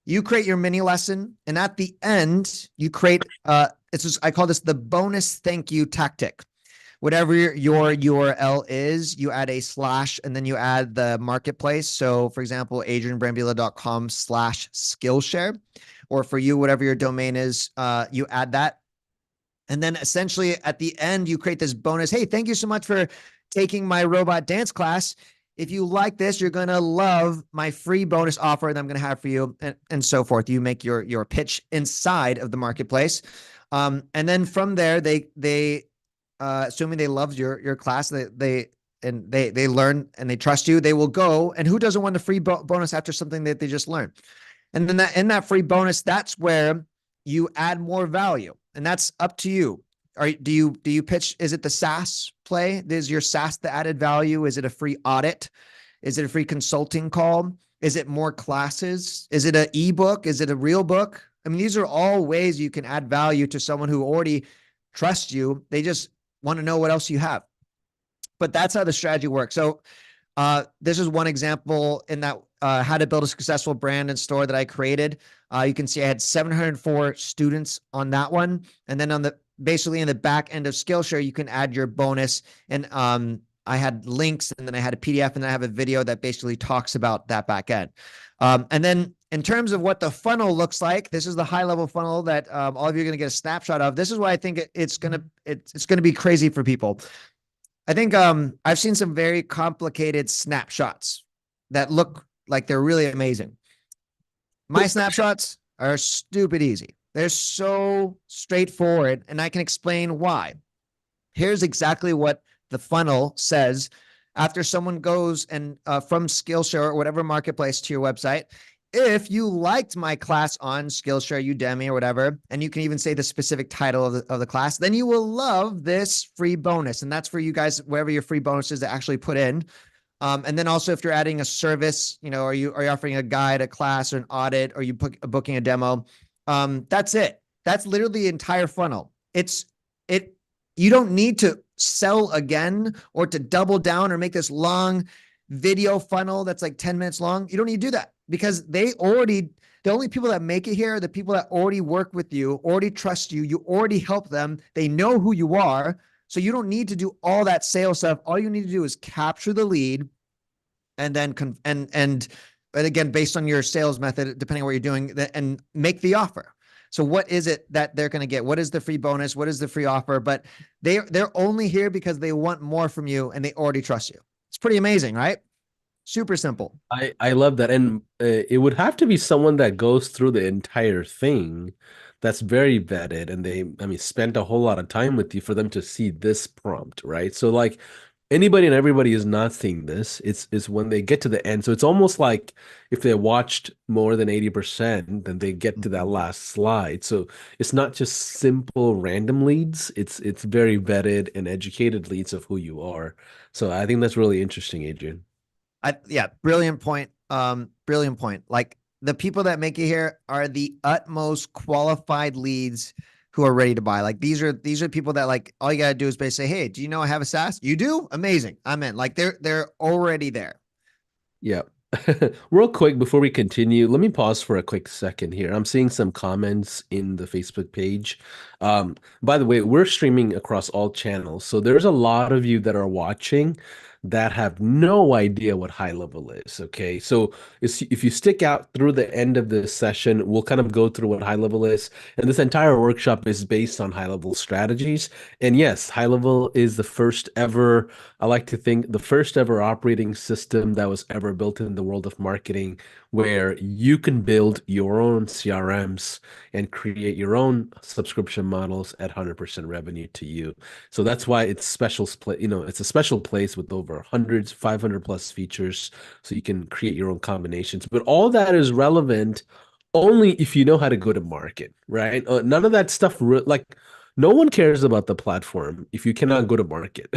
You create your mini lesson, and at the end, you create, I call this the bonus thank you tactic. Whatever your URL is, you add a slash and then you add the marketplace. So for example, adrianbrambila.com/Skillshare, or for you, whatever your domain is, you add that. And then essentially at the end, you create this bonus. Hey, thank you so much for taking my robot dance class. If you like this, you're going to love my free bonus offer that I'm going to have for you, and so forth. You make your pitch inside of the marketplace. And then from there, they assuming they loved your class, they learn and they trust you, they will go. And who doesn't want a free bonus after something that they just learned? And then in that free bonus, that's where you add more value, and that's up to you. Do you pitch? Is it the SaaS play? Is your SaaS the added value? Is it a free audit? Is it a free consulting call? Is it more classes? Is it an ebook? Is it a real book? I mean, these are all ways you can add value to someone who already trusts you. They just want to know what else you have. But that's how the strategy works. So this is one example in that how to build a successful brand and store that I created. You can see I had 704 students on that one. And then on the basically in the back end of Skillshare, you can add your bonus. And I had links, and then I had a PDF, and then I have a video that basically talks about that back end. And then in terms of what the funnel looks like, this is the high level funnel that all of you are going to get a snapshot of. This is why I think it's going to be crazy for people. I think I've seen some very complicated snapshots that look like they're really amazing. My snapshots are stupid easy. They're so straightforward, and I can explain why. Here's exactly what the funnel says after someone goes and from Skillshare or whatever marketplace to your website. If you liked my class on Skillshare, Udemy, or whatever, and you can even say the specific title of the class, then you will love this free bonus. And that's for you guys, wherever your free bonuses to actually put in. And then also if you're adding a service, are you offering a guide, a class, or an audit, or you booking a demo? That's it. That's literally the entire funnel. You don't need to sell again or to double down or make this long video funnel that's like 10 minutes long. You don't need to do that because the only people that make it here are the people that already work with you, already trust you. You already help them. They know who you are. So you don't need to do all that sales stuff. All you need to do is capture the lead and then, and again, based on your sales method, depending on what you're doing, and make the offer. So what is it that they're going to get? What is the free bonus? What is the free offer? But they're only here because they want more from you and they already trust you. It's pretty amazing, right? Super simple. I love that. And it would have to be someone that goes through the entire thing that's very vetted, and spent a whole lot of time with you for them to see this prompt, right? So like anybody and everybody is not seeing this. It's when they get to the end. So it's almost like if they watched more than 80%, then they get to that last slide. So it's not just simple random leads. It's very vetted and educated leads of who you are. So I think that's really interesting, Adrian. Brilliant point. Brilliant point. Like the people that make it here are the utmost qualified leads who are ready to buy. Like these are people that like all you gotta do is basically say, hey, do you know I have a SaaS? You do? Amazing. I'm in. Like they're already there. Yeah. Real quick before we continue, let me pause for a quick second here. I'm seeing some comments in the Facebook page. By the way, we're streaming across all channels, so there's a lot of you that are watching that have no idea what high level is. Okay, so if you stick out through the end of this session, we'll kind of go through what high level is, and this entire workshop is based on high level strategies. And yes, high level is the first ever, I like to think, the first ever operating system that was ever built in the world of marketing, where you can build your own CRMs and create your own subscription models at 100% revenue to you. So that's why it's special, it's a special place with over hundreds, 500 plus features, so you can create your own combinations. But all that is relevant only if you know how to go to market, right? None of that stuff, like no one cares about the platform if you cannot go to market.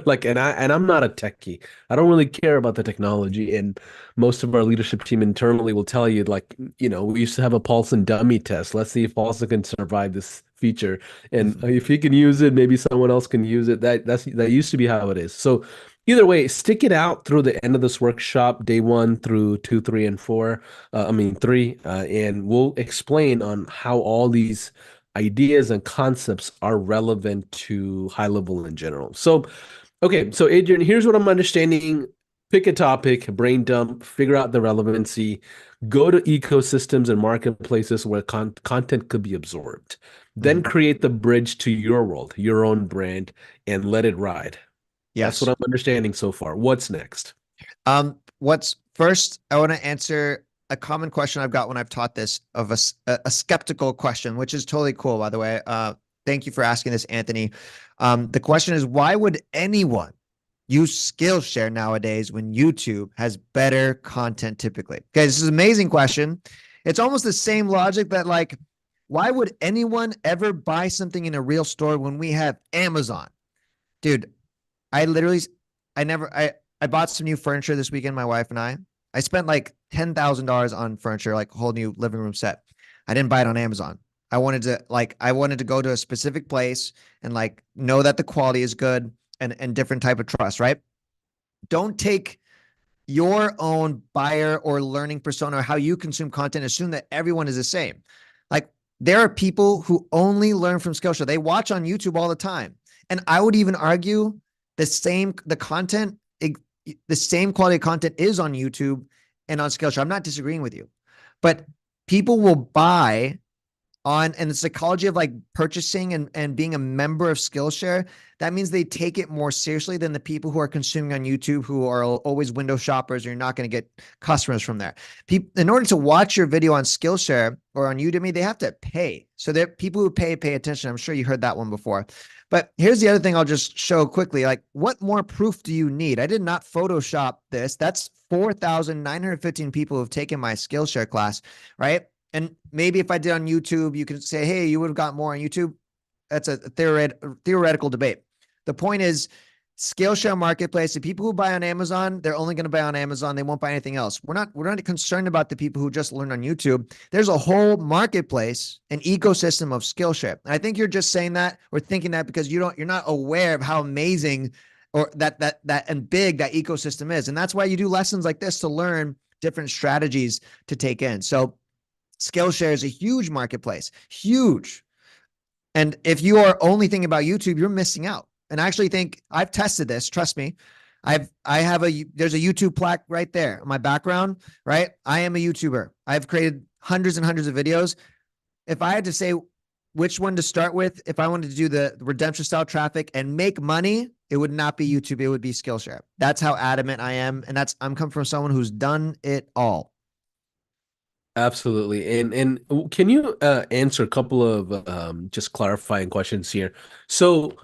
Like, and I'm not a techie. I don't really care about the technology. And most of our leadership team internally will tell you, like, we used to have a Paulson dummy test. Let's see if Paulson can survive this feature. And if he can use it, maybe someone else can use it. That used to be how it is. So either way, stick it out through the end of this workshop, day 1 through 2, 3, and 4. I mean 3, and we'll explain on how all these ideas and concepts are relevant to high level in general. So, okay, so Adrian, here's what I'm understanding. Pick a topic, brain dump, figure out the relevancy, go to ecosystems and marketplaces where content could be absorbed, then create the bridge to your world, your own brand, and let it ride. That's Yes. what I'm understanding so far. What's next? What's first, I want to answer a common question I've got when I've taught this, of a skeptical question, which is totally cool, by the way. Thank you for asking this, Anthony. The question is, why would anyone use Skillshare nowadays when YouTube has better content typically? Okay, this is an amazing question. It's almost the same logic that, like, why would anyone ever buy something in a real store when we have Amazon? Dude, I bought some new furniture this weekend, my wife and I spent like $10,000 on furniture, like a whole new living room set. I didn't buy it on Amazon. I wanted to go to a specific place and like know that the quality is good and different type of trust, right? Don't take your own buyer or learning persona or how you consume content, assume that everyone is the same. Like, there are people who only learn from Skillshare. They watch on YouTube all the time. And I would even argue the same quality of content is on YouTube and on Skillshare. I'm not disagreeing with you, but people will buy on, and the psychology of like purchasing and being a member of Skillshare, that means they take it more seriously than the people who are consuming on YouTube, who are always window shoppers, or you're not going to get customers from there. In order to watch your video on Skillshare or on Udemy, they have to pay. So there are people who pay attention. I'm sure you heard that one before. But here's the other thing I'll just show quickly. Like, what more proof do you need? I did not Photoshop this. That's 4,915 people who've taken my Skillshare class, right? And maybe if I did on YouTube, you could say, hey, you would have got more on YouTube. That's a theoretical debate. The point is, Skillshare marketplace, the people who buy on Amazon, they're only going to buy on Amazon. They won't buy anything else. We're not concerned about the people who just learn on YouTube. There's a whole marketplace, an ecosystem of Skillshare. And I think you're just saying that or thinking that because you're not aware of how amazing or that and big that ecosystem is. And that's why you do lessons like this, to learn different strategies to take in. So Skillshare is a huge marketplace, huge. And if you are only thinking about YouTube, you're missing out. And I actually think I've tested this. Trust me. There's a YouTube plaque right there. My background, right? I am a YouTuber. I've created hundreds and hundreds of videos. If I had to say which one to start with, if I wanted to do the redemption style traffic and make money, it would not be YouTube. It would be Skillshare. That's how adamant I am. And I'm coming from someone who's done it all. Absolutely. And can you answer a couple of just clarifying questions here? So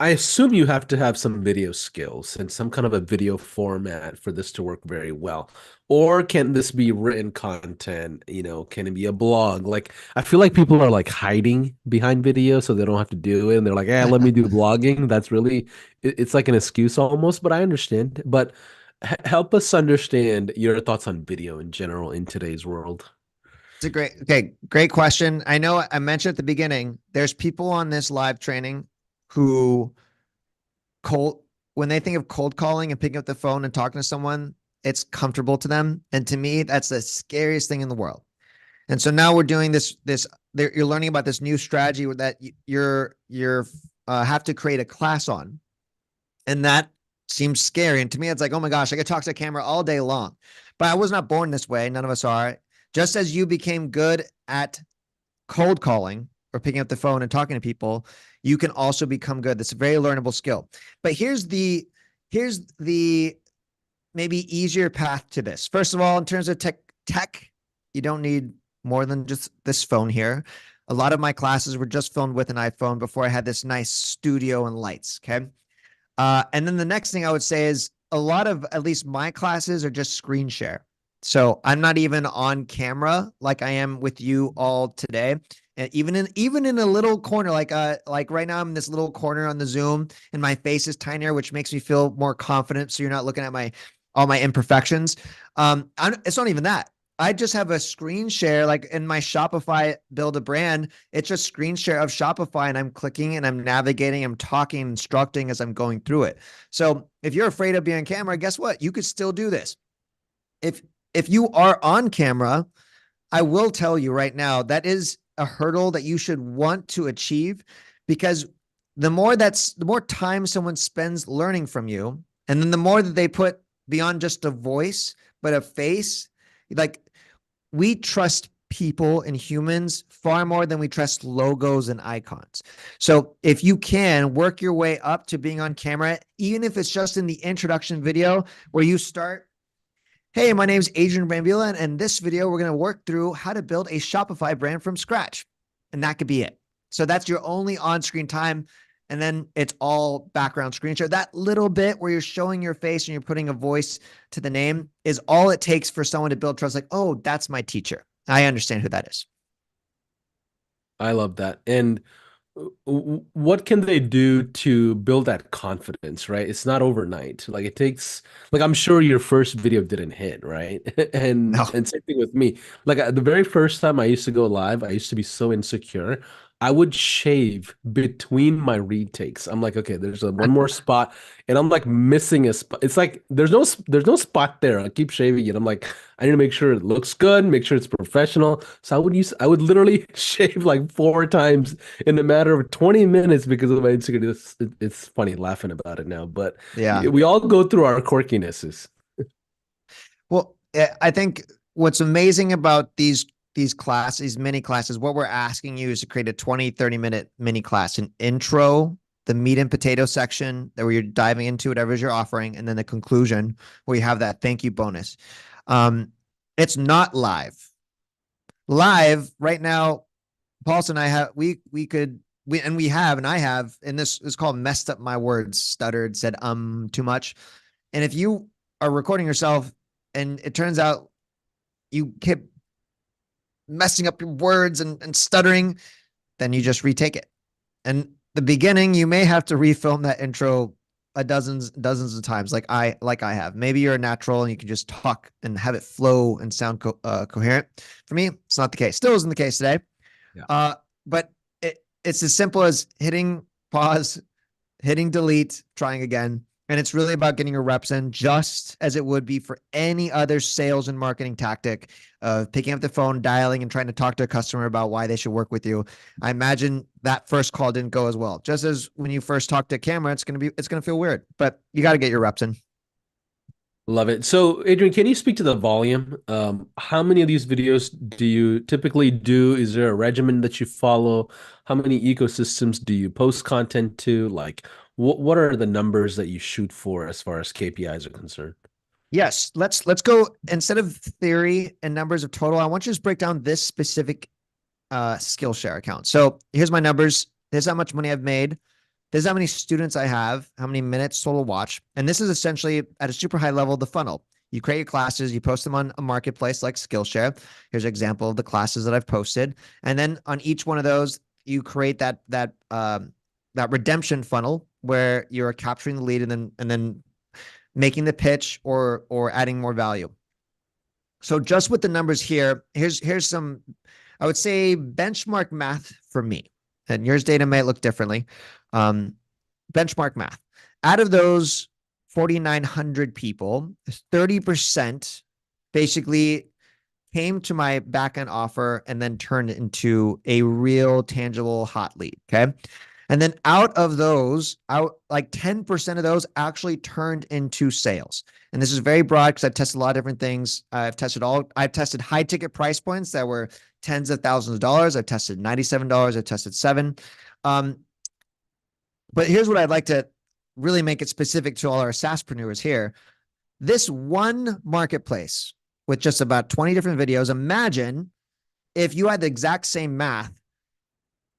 I assume you have to have some video skills and some kind of a video format for this to work very well. Or can this be written content? Can it be a blog? Like, I feel like people are like hiding behind video so they don't have to do it. And they're like, hey, let me do blogging. That's really, it's like an excuse almost, but I understand. But help us understand your thoughts on video in general in today's world. It's great question. I know I mentioned at the beginning, there's people on this live training who when they think of cold calling and picking up the phone and talking to someone, it's comfortable to them. And to me, that's the scariest thing in the world. And so now we're doing you're learning about this new strategy that you're have to create a class on. And that seems scary. And to me, it's like, oh my gosh, I could talk to a camera all day long. But I was not born this way. None of us are. Just as you became good at cold calling or picking up the phone and talking to people, you can also become good. That's a very learnable skill. But here's the maybe easier path to this. First of all, in terms of tech, you don't need more than just this phone here. A lot of my classes were just filmed with an iPhone before I had this nice studio and lights. Okay. And then the next thing I would say is a lot of, at least my classes, are just screen share. So I'm not even on camera like I am with you all today. And even in a little corner, like right now I'm in this little corner on the Zoom and my face is tinier, which makes me feel more confident. So you're not looking at all my imperfections. It's not even that. I just have a screen share, like in my Shopify build a brand. It's just screen share of Shopify, and I'm clicking and I'm navigating, I'm talking, instructing as I'm going through it. So if you're afraid of being on camera, guess what? You could still do this. If you are on camera, I will tell you right now, that is a hurdle that you should want to achieve, because the more time someone spends learning from you, and then the more that they put beyond just a voice, but a face, like, we trust people and humans far more than we trust logos and icons. So if you can work your way up to being on camera, even if it's just in the introduction video where you start, hey, my name's Adrian Brambila, and in this video, we're going to work through how to build a Shopify brand from scratch. And that could be it. So that's your only on-screen time. And then it's all background screen share. That little bit where you're showing your face and you're putting a voice to the name is all it takes for someone to build trust. Like, oh, that's my teacher. I understand who that is. I love that. And what can they do to build that confidence, right? It's not overnight. Like, it takes, like, I'm sure your first video didn't hit, right? No. And same thing with me. Like, the very first time I used to go live, I used to be so insecure. I would shave between my retakes. I'm like, okay, there's one more spot, and I'm like missing a spot. It's like there's no spot there. I keep shaving it. I'm like, I need to make sure it looks good, make sure it's professional. So I would literally shave like 4 times in a matter of 20 minutes because of my insecurity. It's funny laughing about it now, but Yeah. we all go through our quirkinesses. Well, I think what's amazing about these mini classes, what we're asking you is to create a 20-30 minute mini class, an intro, the meat and potato section that where you're diving into whatever you're offering, and then the conclusion where you have that thank you bonus. It's not live. Live right now, Paulson and I have, I have, and this is called messed up my words, stuttered, said too much. And if you are recording yourself and it turns out you keep messing up your words and stuttering, then you just retake it. And the beginning, you may have to refilm that intro dozens of times, like I have. Maybe you're a natural and you can just talk and have it flow and sound coherent. For me, it's not the case. Still isn't the case today. Yeah. But it's as simple as hitting pause, hitting delete, trying again. And it's really about getting your reps in, just as it would be for any other sales and marketing tactic of picking up the phone, dialing, and trying to talk to a customer about why they should work with you. I imagine that first call didn't go as well. Just as when you first talk to a camera, it's going to feel weird, but you got to get your reps in. Love it. So, Adrian, can you speak to the volume? How many of these videos do you typically do? Is there a regimen that you follow? How many ecosystems do you post content to? Like, what are the numbers that you shoot for as far as KPIs are concerned? Yes, let's go, instead of theory and numbers of total, I want you to just break down this specific Skillshare account. So here's my numbers. Here's how much money I've made. There's how many students I have, how many minutes total watch. And this is essentially at a super high level, the funnel. You create your classes, you post them on a marketplace like Skillshare. Here's an example of the classes that I've posted. And then on each one of those, you create that redemption funnel where you're capturing the lead and then making the pitch or adding more value. So just with the numbers here, here's some, I would say, benchmark math for me. And yours data may look differently. Benchmark math. Out of those 4,900 people, 30% basically came to my backend offer and then turned into a real tangible hot lead. Okay. And then out of those, like 10% of those actually turned into sales. And this is very broad because I've tested a lot of different things. I've tested high ticket price points that were tens of thousands of dollars. I've tested $97. I've tested $7. But here's what I'd like to really make it specific to all our SaaSpreneurs here. This one marketplace with just about 20 different videos. Imagine if you had the exact same math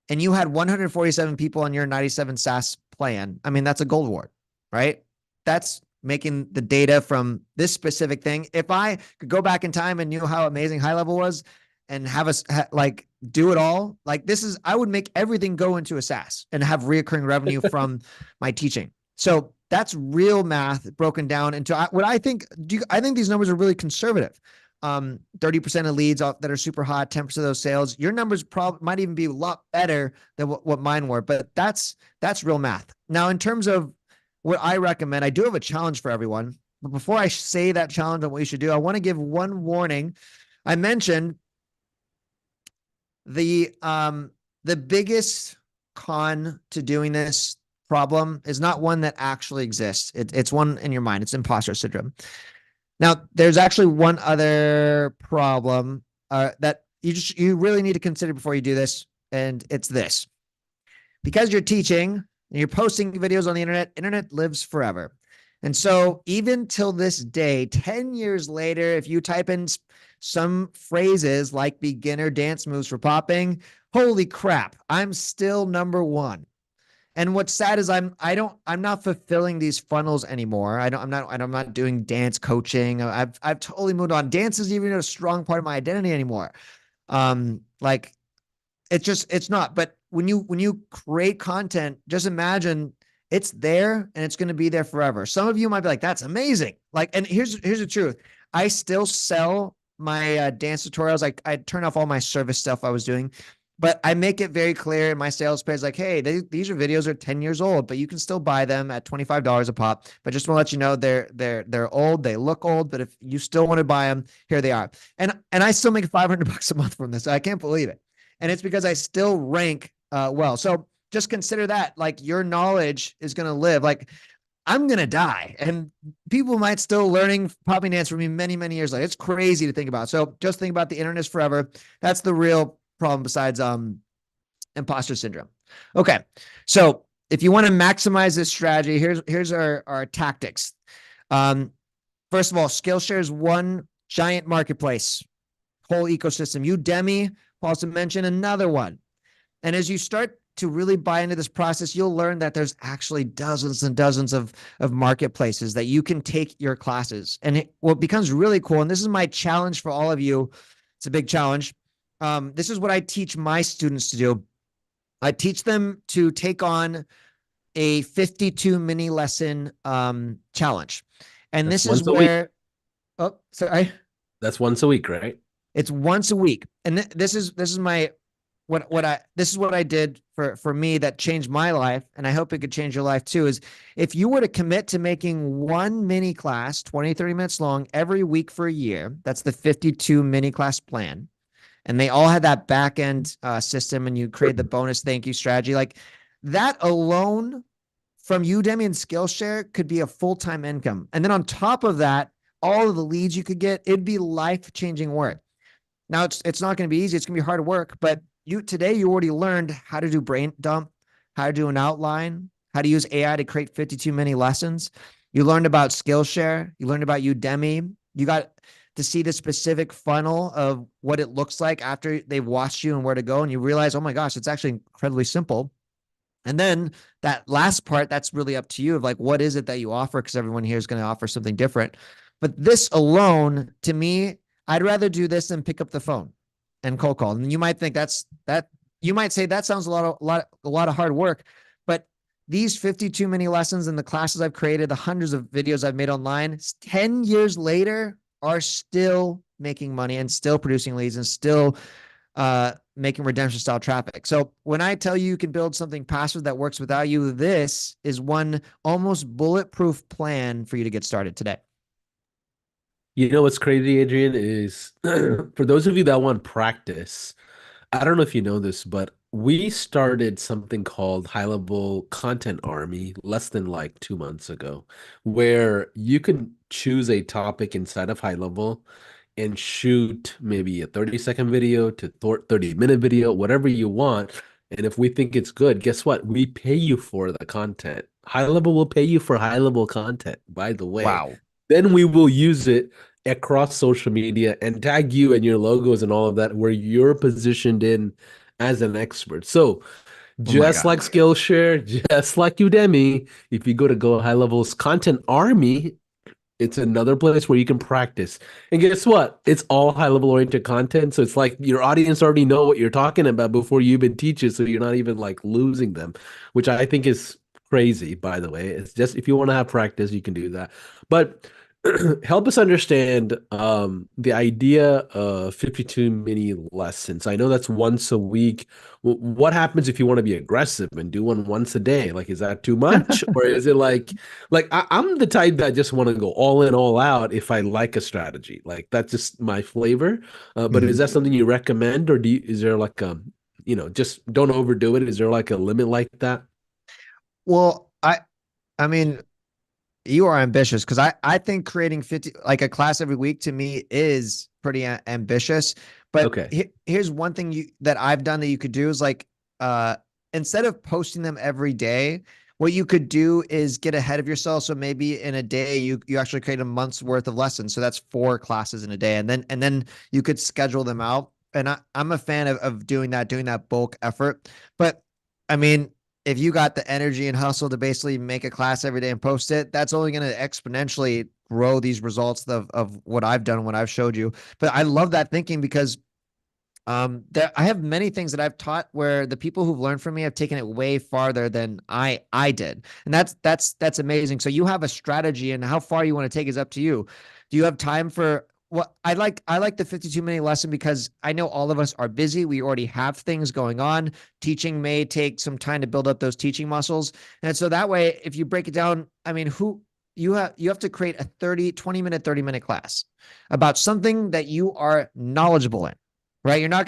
and you had 147 people on your 97 SaaS plan. I mean, that's a gold award, right? That's making the data from this specific thing. If I could go back in time and knew how amazing HighLevel was and have us like do it all, like this is, I would make everything go into a SaaS and have reoccurring revenue from my teaching. So that's real math broken down into what I think. I think these numbers are really conservative. 30% of leads that are super hot, 10% of those sales. Your numbers probably might even be a lot better than what mine were, but that's real math. Now, in terms of what I recommend, I do have a challenge for everyone. But before I say that challenge on what you should do, I want to give one warning. I mentioned the biggest con to doing this problem is not one that actually exists. It's one in your mind. It's imposter syndrome. Now, there's actually one other problem that you really need to consider before you do this, and it's this. Because you're teaching and you're posting videos on the internet lives forever. And so even till this day, 10 years later, if you type in some phrases like beginner dance moves for popping, holy crap, I'm still number one. And what's sad is I'm not fulfilling these funnels anymore. I'm not doing dance coaching. I've totally moved on. Dance isn't even a strong part of my identity anymore. Like it's not. But when you create content, just imagine it's there and it's going to be there forever. Some of you might be like, that's amazing. Like, and here's the truth. I still sell my dance tutorials. I turn off all my service stuff I was doing. But I make it very clear in my sales page, like, hey, these are videos are 10 years old, but you can still buy them at $25 a pop. But just want to let you know they're old, they look old, but if you still want to buy them, here they are. And I still make $500 a month from this. I can't believe it. And it's because I still rank well. So just consider that, like, your knowledge is going to live. Like, I'm going to die and people might still learning popping dance from me many, many years later. It's crazy to think about. So just think about the internet is forever. That's the real problem besides imposter syndrome. Okay. So if you want to maximize this strategy, here's our tactics. First of all, Skillshare is one giant marketplace, whole ecosystem. Udemy, also mentioned another one. And as you start to really buy into this process, you'll learn that there's actually dozens and dozens of marketplaces that you can take your classes. And what becomes really cool, and this is my challenge for all of you, it's a big challenge. This is what I teach my students to do. I teach them to take on a 52 mini lesson challenge. And this is where, oh, sorry. That's once a week, right? It's once a week. And this is my, this is what I did for me that changed my life. And I hope it could change your life too, is if you were to commit to making one mini class, 20, 30 minutes long every week for a year, that's the 52 mini class plan. And they all had that back end system, and you create the bonus thank you strategy. Like that alone from Udemy and Skillshare could be a full-time income. And then on top of that, all of the leads you could get, it'd be life-changing work. Now it's not going to be easy. It's going to be hard work, but today you already learned how to do brain dump, how to do an outline, how to use AI to create 52 mini lessons. You learned about Skillshare. You learned about Udemy. You got to see the specific funnel of what it looks like after they've watched you and where to go. And you realize, oh my gosh, it's actually incredibly simple. And then that last part, that's really up to you of like, what is it that you offer? Because everyone here is going to offer something different. But this alone, to me, I'd rather do this than pick up the phone and cold call. And you might think you might say that sounds a lot of hard work, but these 52 mini lessons and the classes I've created, the hundreds of videos I've made online, 10 years later, are still making money and still producing leads and still making redemption style traffic. So when I tell you you can build something passive that works without you, this is one almost bulletproof plan for you to get started today. You know what's crazy, Adrian, is for those of you that want practice, I don't know if you know this, but we started something called High Level Content Army less than like 2 months ago, where you can choose a topic inside of High Level and shoot maybe a 30-second video to 30-minute video, whatever you want. And if we think it's good, guess what? We pay you for the content. High Level will pay you for high level content, by the way. Wow. Then we will use it across social media and tag you and your logos and all of that where you're positioned in as an expert. So Oh my just God. like Skillshare, just like Udemy, if you go High Level's Content Army, it's another place where you can practice. And guess what? It's all high level oriented content. So it's like your audience already know what you're talking about before you even teach it. So you're not even like losing them, which I think is crazy, by the way. It's just if you want to have practice, you can do that. But help us understand the idea of 52 mini lessons. I know that's once a week. What happens if you want to be aggressive and do one once a day? Like, is that too much? Or is it like I'm the type that just want to go all in, all out if I like a strategy. Like that's just my flavor. But is that something you recommend, or is there like just don't overdo it? Is there like a limit like that? Well, I mean, you are ambitious because I think creating 50 like a class every week to me is pretty ambitious. But Okay. here's one thing that I've done that you could do is like instead of posting them every day, what you could do is get ahead of yourself. So maybe in a day you actually create a month's worth of lessons. So that's 4 classes in a day, and then you could schedule them out. And I'm a fan of doing that bulk effort. But I mean, if you got the energy and hustle to basically make a class every day and post it, that's only going to exponentially grow these results of what I've done, what I've showed you. But I love that thinking because I have many things that I've taught where the people who've learned from me have taken it way farther than I did. And that's amazing. So you have a strategy, and how far you want to take is up to you. Do you have time for well, I like the 52-minute lesson because I know all of us are busy. We already have things going on. Teaching may take some time to build up those teaching muscles. And so that way, if you break it down, I mean, you have to create a 20-minute, 30-minute class about something that you are knowledgeable in. Right. I'm not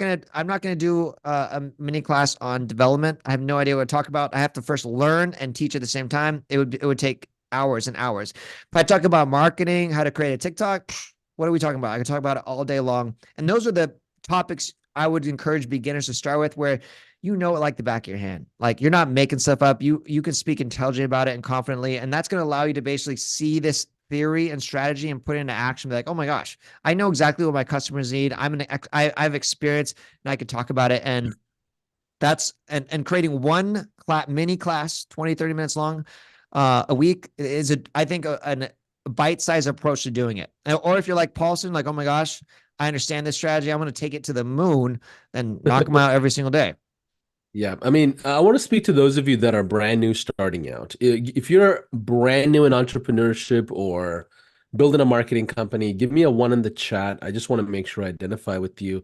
going to do a mini class on development. I have no idea what to talk about. I have to first learn and teach at the same time. It would take hours and hours. If I talk about marketing, how to create a TikTok, what are we talking about? I can talk about it all day long. And those are the topics I would encourage beginners to start with, where you know it like the back of your hand. Like you're not making stuff up. You can speak intelligently about it and confidently. And that's going to allow you to basically see this theory and strategy and put it into action. Be like, oh my gosh, I know exactly what my customers need. I've experience and I could talk about it. And that's and creating one mini class, 20, 30 minutes long a week is I think a bite-sized approach to doing it. Or if you're like Paulson, like, oh my gosh, I understand this strategy, I'm going to take it to the moon, then knock them out every single day. Yeah, I mean, I want to speak to those of you that are brand new starting out. If you're brand new in entrepreneurship or building a marketing company, give me a one in the chat. I just want to make sure I identify with you.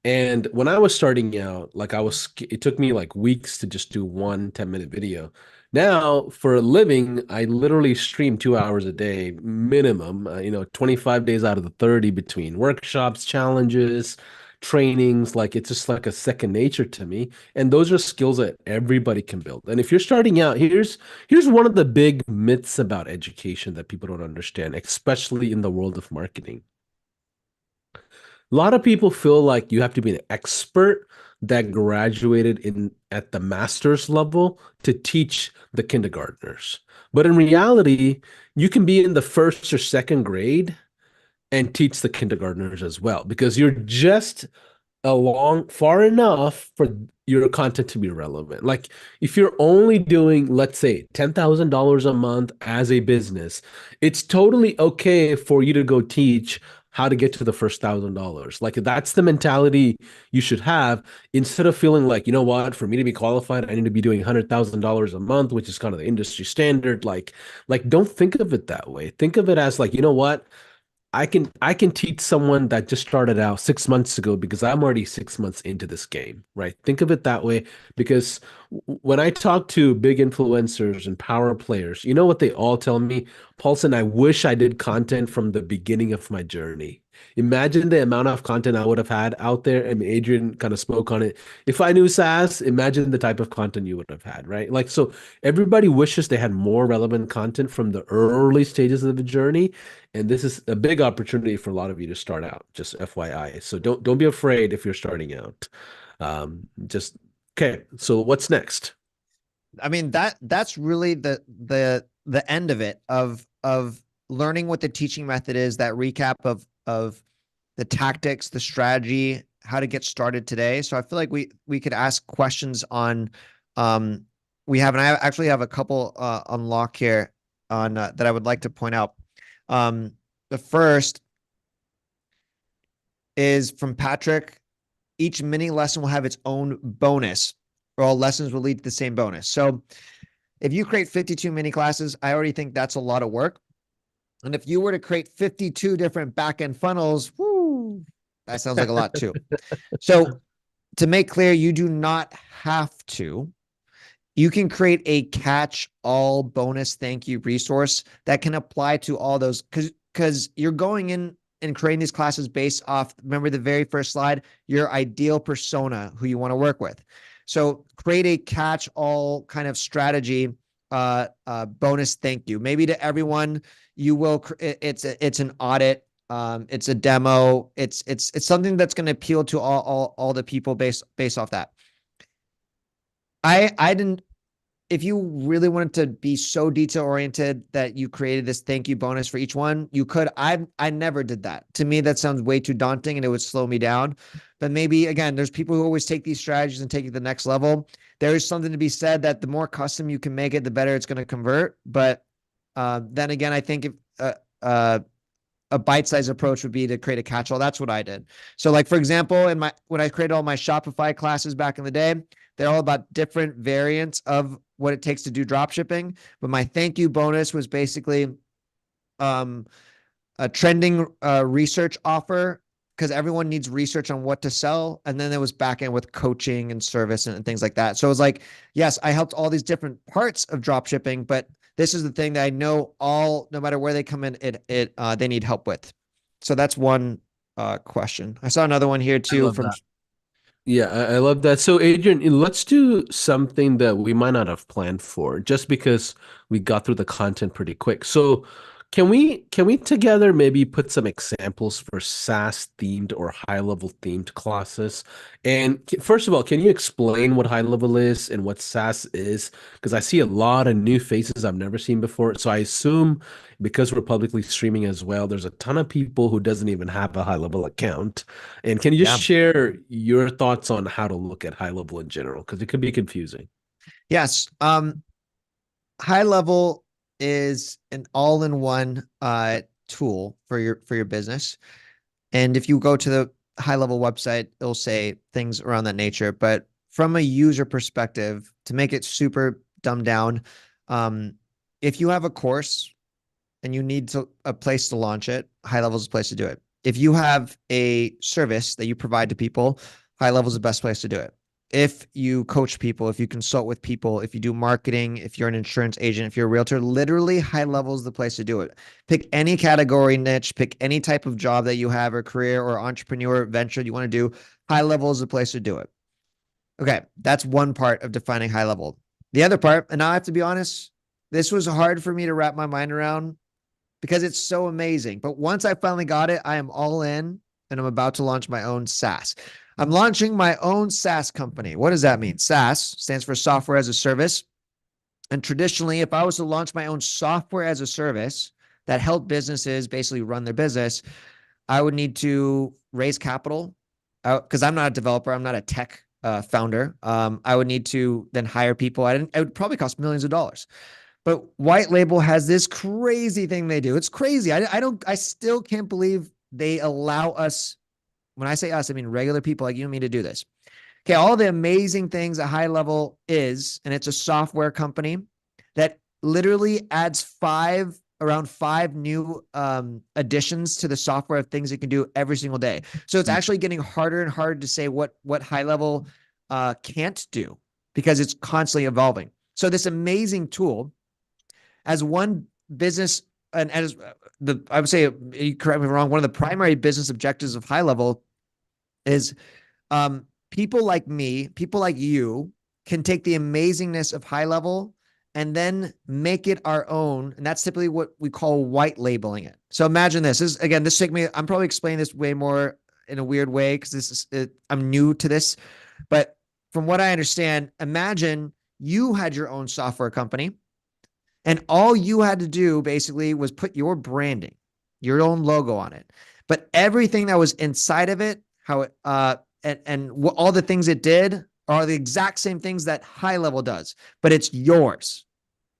And when I was starting out, it took me like weeks to just do one 10-minute video. Now, for a living, I literally stream 2 hours a day minimum, 25 days out of the 30 between workshops, challenges, trainings. Like it's just like a second nature to me. And those are skills that everybody can build. And if you're starting out, here's one of the big myths about education that people don't understand, especially in the world of marketing. A lot of people feel like you have to be an expert that graduated at the master's level to teach the kindergartners. But in reality, you can be in the first or second grade and teach the kindergartners as well, because you're just along far enough for your content to be relevant. Like if you're only doing, let's say, $10,000 a month as a business, it's totally okay for you to go teach how to get to the first $1,000. Like that's the mentality you should have, instead of feeling like, you know what, for me to be qualified, I need to be doing $100,000 a month, which is kind of the industry standard. Like don't think of it that way. Think of it as like, you know what? I can teach someone that just started out 6 months ago because I'm already 6 months into this game, right? Think of it that way because when I talk to big influencers and power players, you know what they all tell me? Paulson, I wish I did content from the beginning of my journey. Imagine the amount of content I would have had out there. I mean, Adrian kind of spoke on it. If I knew SaaS, imagine the type of content you would have had, right? Like, so everybody wishes they had more relevant content from the early stages of the journey. And this is a big opportunity for a lot of you to start out, just FYI. So don't be afraid if you're starting out. Just okay. So what's next? I mean, that's really the end of it, of learning what the teaching method is, that recap of the tactics, the strategy, how to get started today. So I feel like we could ask questions on and I actually have a couple unlock here on that I would like to point out. The first is from Patrick. Each mini lesson will have its own bonus, or all lessons will lead to the same bonus. So if you create 52 mini classes, I already think that's a lot of work. And if you were to create 52 different back-end funnels, whoo, that sounds like a lot too. So to make clear, you do not have to. You can create a catch-all bonus thank you resource that can apply to all those, because you're going in and creating these classes based off, remember the very first slide, your ideal persona who you want to work with. So create a catch-all kind of strategy, bonus thank you. Maybe to everyone, you will, it's an audit, it's a demo, it's something that's going to appeal to all the people based off that. I didn't, if you really wanted to be so detail oriented that you created this thank you bonus for each one, you could. I never did that. To me, that sounds way too daunting and it would slow me down. But maybe, again, there's people who always take these strategies and take it to the next level. There is something to be said that the more custom you can make it, the better it's going to convert. But then again, I think if a bite-sized approach would be to create a catch-all. That's what I did. So like, for example, when I created all my Shopify classes back in the day, they're all about different variants of what it takes to do drop shipping. But my thank you bonus was basically a trending research offer, because everyone needs research on what to sell. And then there was back end with coaching and service and things like that. So it was like, yes, I helped all these different parts of drop shipping, but this is the thing that I know no matter where they come in, they need help with. So that's one question. I saw another one here too from. Yeah, I love that. So, Adrian, let's do something that we might not have planned for, just because we got through the content pretty quick. So, can we together maybe put some examples for SaaS themed or high level themed classes? And first of all, can you explain what high level is and what SaaS is? Because I see a lot of new faces I've never seen before. So I assume because we're publicly streaming as well, there's a ton of people who doesn't even have a high level account. And can you just share your thoughts on how to look at high level in general? Because it could be confusing. Yes. High level is an all-in-one tool for your business. And if you go to the high level website, it'll say things around that nature. But from a user perspective, to make it super dumbed down, if you have a course and you need a place to launch it, high level is the place to do it. If you have a service that you provide to people, high level is the best place to do it. If you coach people, if you consult with people, if you do marketing, if you're an insurance agent, if you're a realtor, literally high level is the place to do it. Pick any category niche, pick any type of job that you have or career or entrepreneur venture you want to do. High level is the place to do it. Okay, that's one part of defining high level. The other part, and I have to be honest, this was hard for me to wrap my mind around because it's so amazing. But once I finally got it, I am all in and I'm about to launch my own SaaS. I'm launching my own SaaS company. What does that mean? SaaS stands for software as a service. And traditionally, if I was to launch my own software as a service that helped businesses basically run their business, I would need to raise capital because I'm not a developer. I'm not a tech founder. I would need to then hire people. It would probably cost millions of dollars. But White Label has this crazy thing they do. It's crazy. I still can't believe they allow us. When I say us, I mean regular people like you and me to do this. Okay, all the amazing things that High Level is, and it's a software company that literally adds 5 around 5 new additions to the software of things it can do every single day. So it's actually getting harder and harder to say what HighLevel can't do because it's constantly evolving. So this amazing tool, as one business, and as I would say, you correct me if I'm wrong, one of the primary business objectives of HighLevel is people like me, people like you can take the amazingness of HighLevel and then make it our own. And that's typically what we call white labeling it. So imagine this. This took me, I'm probably explaining this way more in a weird way because I'm new to this. But from what I understand, imagine you had your own software company and all you had to do basically was put your branding, your own logo on it. But everything that was inside of it, how it, all the things it did are the exact same things that HighLevel does, but it's yours.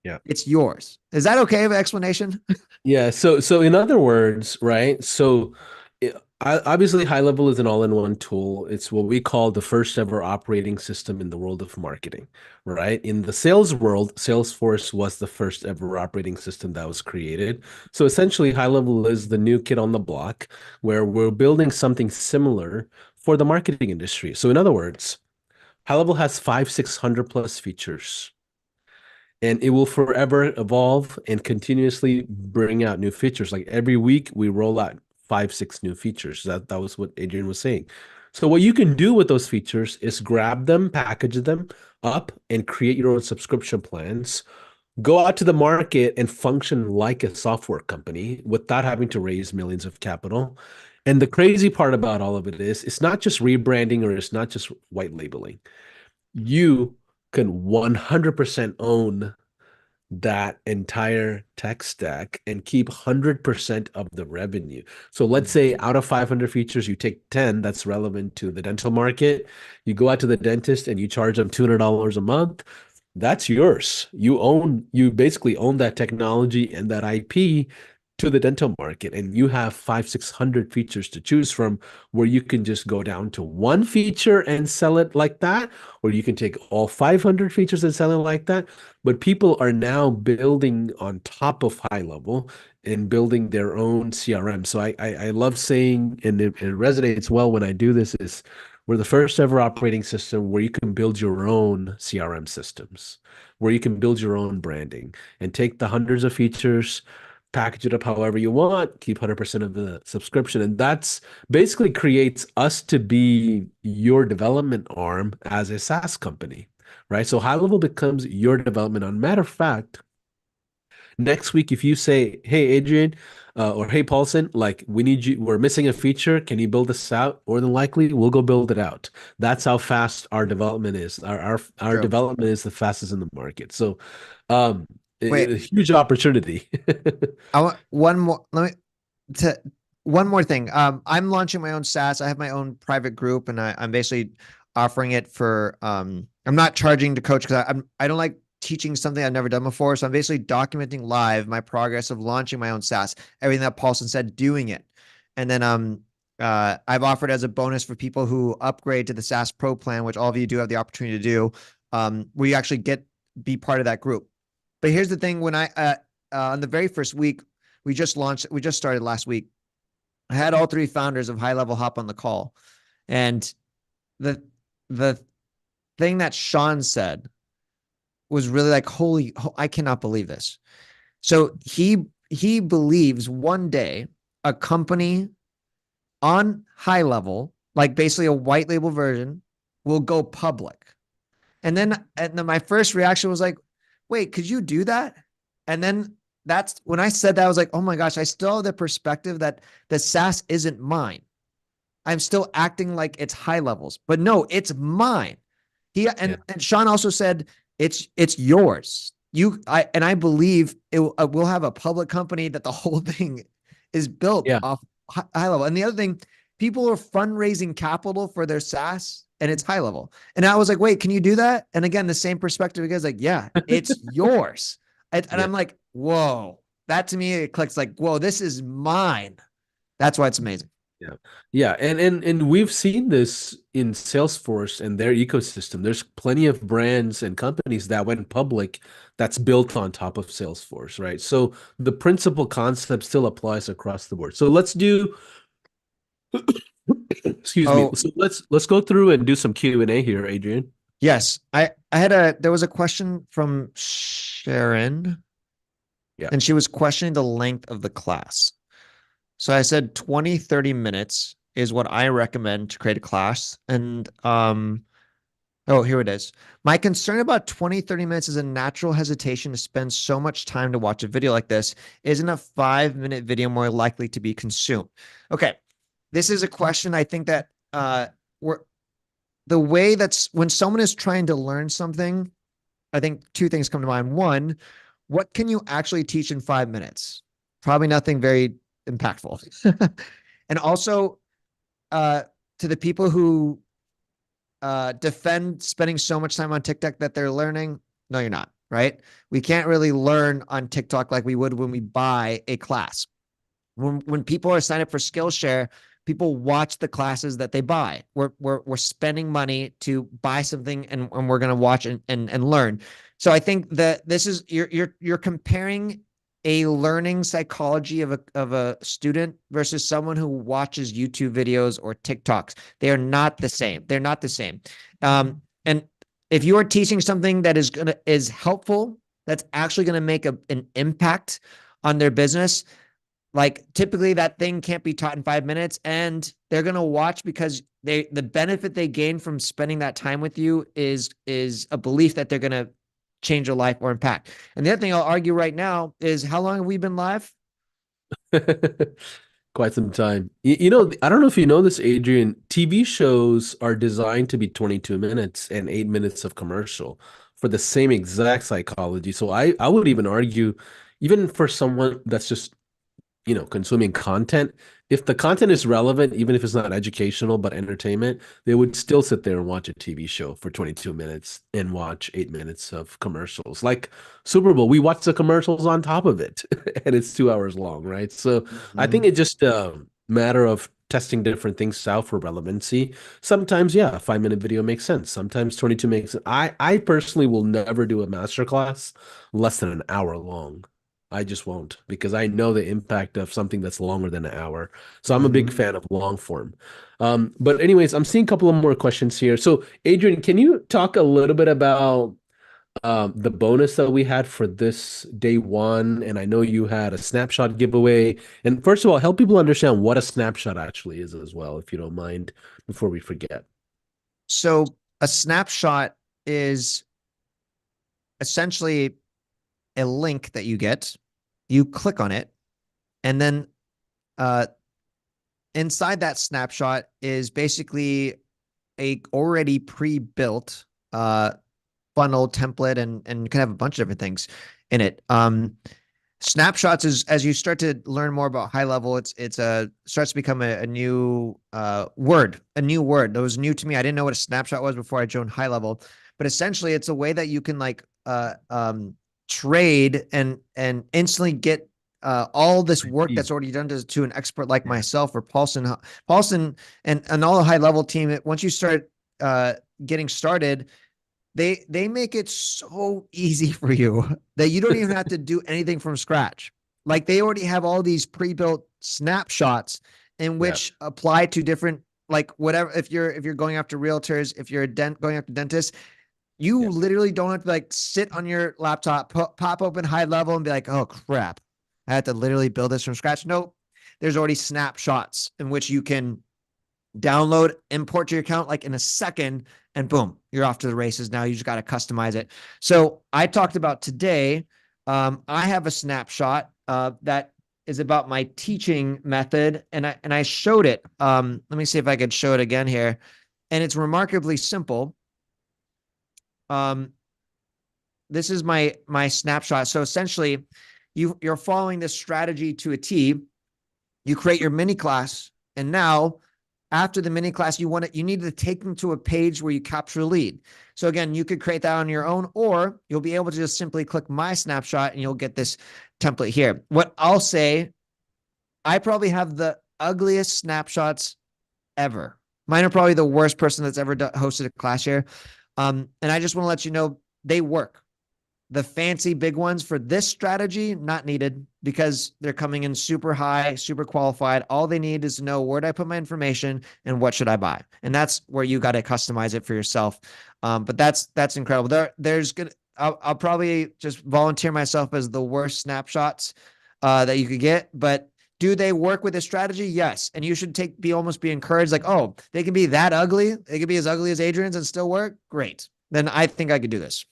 Yeah. It's yours. Is that okay of explanation? Yeah. So in other words, right? So obviously HighLevel is an all-in-one tool. It's what we call the first ever operating system in the world of marketing, right? In the sales world, Salesforce was the first ever operating system that was created. So essentially HighLevel is the new kid on the block where we're building something similar for the marketing industry. So in other words, HighLevel has 600 plus features, and it will forever evolve and continuously bring out new features. Like every week we roll out 6 new features. That was what Adrian was saying. So what you can do with those features is grab them, package them up, and create your own subscription plans. Go out to the market and function like a software company without having to raise millions of capital. And the crazy part about all of it is it's not just rebranding or it's not just white labeling. You can 100% own that entire tech stack and keep 100% of the revenue. So let's say out of 500 features, you take 10 that's relevant to the dental market. You go out to the dentist and you charge them $200 a month. That's yours. You basically own that technology and that IP to the dental market, and you have 600 features to choose from, where you can just go down to one feature and sell it like that, or you can take all 500 features and sell it like that. But people are now building on top of HighLevel and building their own CRM. So I love saying, and it resonates well when I do this, is we're the first ever operating system where you can build your own CRM systems, where you can build your own branding and take the hundreds of features, package it up however you want, keep 100% of the subscription. And that's basically creates us to be your development arm as a SaaS company, right? So HighLevel becomes your development arm. Matter of fact, next week, if you say, hey, Adrian, or hey, Paulson, like we need you, we're missing a feature. Can you build this out? More than likely, we'll go build it out. That's how fast our development is. Our True. development is the fastest in the market. So, a Wait, huge opportunity. I want one more. One more thing. I'm launching my own SaaS. I have my own private group, and I'm basically offering it for. I'm not charging to coach because I don't like teaching something I've never done before. So I'm basically documenting live my progress of launching my own SaaS. Everything that Paulson said, doing it, and then I've offered as a bonus for people who upgrade to the SaaS Pro plan, which all of you do have the opportunity to do, where you actually be part of that group. But here's the thing: when on the very first week, we just started last week. I had all 3 founders of HighLevel hop on the call, and the thing that Sean said was really like, I cannot believe this. So he believes one day a company on HighLevel, like basically a white label version, will go public. And then my first reaction was like, wait, could you do that? And then that's when I said that, I was like, oh my gosh, I still have the perspective that the SaaS isn't mine. I'm still acting like it's HighLevel's, but no, it's mine. And Sean also said it's yours. I believe we'll have a public company that the whole thing is built off HighLevel. And the other thing, people are fundraising capital for their SaaS, and it's HighLevel. And I was like, wait, can you do that? And again, the same perspective, because like, yeah, it's yours. And I'm like, whoa, that to me, it clicks like, whoa, this is mine. That's why it's amazing. Yeah. Yeah. And we've seen this in Salesforce and their ecosystem. There's plenty of brands and companies that went public that's built on top of Salesforce, right? So the principal concept still applies across the board. So let's do, excuse me. Oh, So let's go through and do some Q&A here, Adrian. yes. There was a question from Sharon, Yeah. and she was questioning the length of the class. So I said 20, 30 minutes is what I recommend to create a class. And oh, here it is. My concern about 20, 30 minutes is a natural hesitation to spend so much time to watch a video like this. Isn't a 5-minute video more likely to be consumed? Okay. This is a question I think that we're the way that's when someone is trying to learn something, I think two things come to mind. One, what can you actually teach in 5 minutes? Probably nothing very impactful. And also, to the people who defend spending so much time on TikTok that they're learning, no, you're not, right? We can't really learn on TikTok like we would when we buy a class. When people are signed up for Skillshare, people watch the classes that they buy. We're spending money to buy something and we're going to watch and learn. So I think that this is you're comparing a learning psychology of a student versus someone who watches YouTube videos or TikToks. They are not the same. They're not the same. And if you are teaching something that is helpful, that's actually going to make an impact on their business, like typically that thing can't be taught in 5 minutes, and they're going to watch because the benefit they gain from spending that time with you is a belief that they're going to change your life or impact. And the other thing I'll argue right now is, how long have we been live? Quite some time. You know, I don't know if you know this, Adrian. TV shows are designed to be 22 minutes and 8 minutes of commercial for the same exact psychology. So I would even argue, even for someone that's just consuming content, if the content is relevant, even if it's not educational but entertainment, they would still sit there and watch a TV show for 22 minutes and watch 8 minutes of commercials. Like Super Bowl, we watch the commercials on top of it, and it's 2 hours long, right? So I think it's just a matter of testing different things out for relevancy. Sometimes, yeah, a 5-minute video makes sense. Sometimes 22 makes sense. I personally will never do a masterclass less than an hour long. I just won't, because I know the impact of something that's longer than an hour. So I'm a big fan of long form. But anyways, I'm seeing a couple of more questions here. So Adrian, can you talk a little bit about the bonus that we had for this day one? And I know you had a snapshot giveaway. And first of all, help people understand what a snapshot actually is as well, if you don't mind, before we forget. So a snapshot is essentially a link that you get, you click on it, and then inside that snapshot is basically a already pre-built funnel template, and can have a bunch of different things in it. Snapshots is, as you start to learn more about HighLevel, it's starts to become a new word, that was new to me. I didn't know what a snapshot was before I joined HighLevel, but essentially it's a way that you can like trade and instantly get all this work that's already done to an expert like myself or Paulson and all the HighLevel team. Once you start getting started, they make it so easy for you that you don't even have to do anything from scratch. Like they already have all these pre-built snapshots in which apply to different, like whatever, if you're going after realtors, if you're going after dentists, you literally don't have to like sit on your laptop, pop open HighLevel and be like, oh crap, I had to literally build this from scratch. Nope. There's already snapshots in which you can download, import to your account like in a second, and boom, you're off to the races. Now you just got to customize it. So I talked about today, I have a snapshot that is about my teaching method, and I showed it. Let me see if I could show it again here. And it's remarkably simple. This is my snapshot. So essentially, you're following this strategy to a T. You create your mini class, and now after the mini class, you need to take them to a page where you capture a lead. So again, you could create that on your own, or you'll be able to just simply click my snapshot and you'll get this template here. What I'll say, I probably have ugliest snapshots ever. Mine are probably the worst person that's ever hosted a class here. And I just want to let you know they work. The fancy big ones for this strategy, not needed because they're coming in super high, super qualified. All they need is to know where do I put my information and what should I buy? And that's where you got to customize it for yourself. But that's incredible. There's good. I'll probably just volunteer myself as the worst snapshots that you could get, but do they work with this strategy? Yes. And you should almost be encouraged like, oh, they can be that ugly. They can be as ugly as Adrian's and still work. Great. Then I think I could do this.